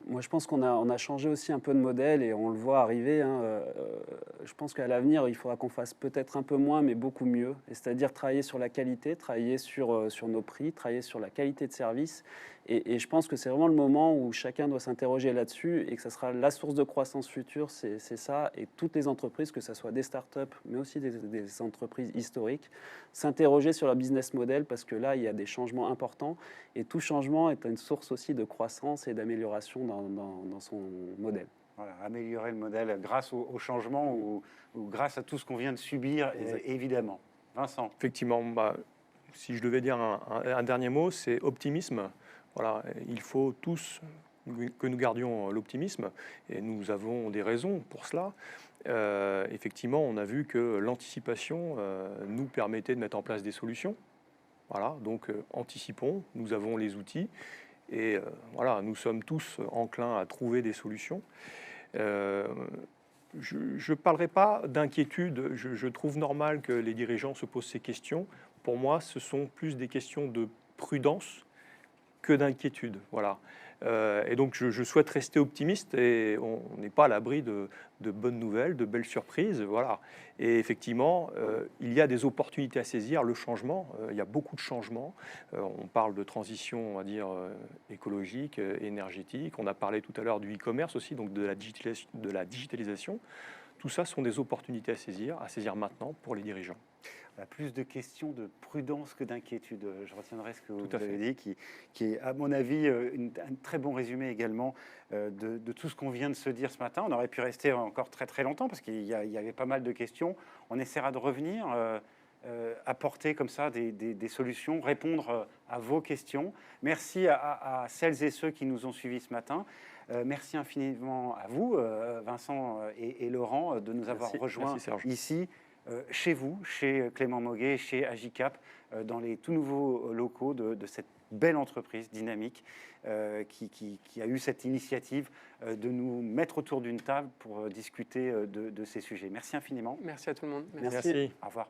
Moi, je pense qu'on a changé aussi un peu de modèle et on le voit arriver. Je pense qu'à l'avenir, il faudra qu'on fasse peut-être un peu moins, mais beaucoup mieux. C'est-à-dire travailler sur la qualité, travailler sur nos prix, travailler sur la qualité de service. Et je pense que c'est vraiment le moment où chacun doit s'interroger là-dessus et que ça sera la source de croissance future, c'est ça. Et toutes les entreprises, que ce soit des startups, mais aussi des entreprises historiques, s'interroger sur leur business model parce que là, il y a des changements importants. Et tout changement est une source aussi de croissance et d'amélioration dans son modèle. Voilà, améliorer le modèle grâce au changement ou grâce à tout ce qu'on vient de subir, évidemment. Vincent? Effectivement, si je devais dire un dernier mot, c'est optimisme. Voilà, il faut tous que nous gardions l'optimisme, et nous avons des raisons pour cela. Effectivement, on a vu que l'anticipation nous permettait de mettre en place des solutions. Voilà, donc anticipons, nous avons les outils, et voilà, nous sommes tous enclins à trouver des solutions. Je ne parlerai pas d'inquiétude, je trouve normal que les dirigeants se posent ces questions. Pour moi, ce sont plus des questions de prudence que d'inquiétude. Voilà. Et donc, je souhaite rester optimiste, et on n'est pas à l'abri de bonnes nouvelles, de belles surprises. Voilà. Et effectivement, il y a des opportunités à saisir. Le changement, il y a beaucoup de changements. On parle de transition, on va dire, écologique, énergétique. On a parlé tout à l'heure du e-commerce aussi, donc de la digitalisation. Tout ça sont des opportunités à saisir maintenant pour les dirigeants. Plus de questions de prudence que d'inquiétude. Je retiendrai ce que vous Tout à avez dit, qui est, à mon avis, un très bon résumé également de tout ce qu'on vient de se dire ce matin. On aurait pu rester encore très très longtemps parce qu'il y avait pas mal de questions. On essaiera de revenir, apporter comme ça des solutions, répondre à vos questions. Merci à celles et ceux qui nous ont suivis ce matin. Merci infiniment à vous, Vincent et Laurent, de nous avoir rejoints ici. Chez vous, chez Clément Moguet, chez Agicap, dans les tout nouveaux locaux de cette belle entreprise dynamique qui a eu cette initiative de nous mettre autour d'une table pour discuter de ces sujets. Merci infiniment. Merci à tout le monde. Merci. Au revoir.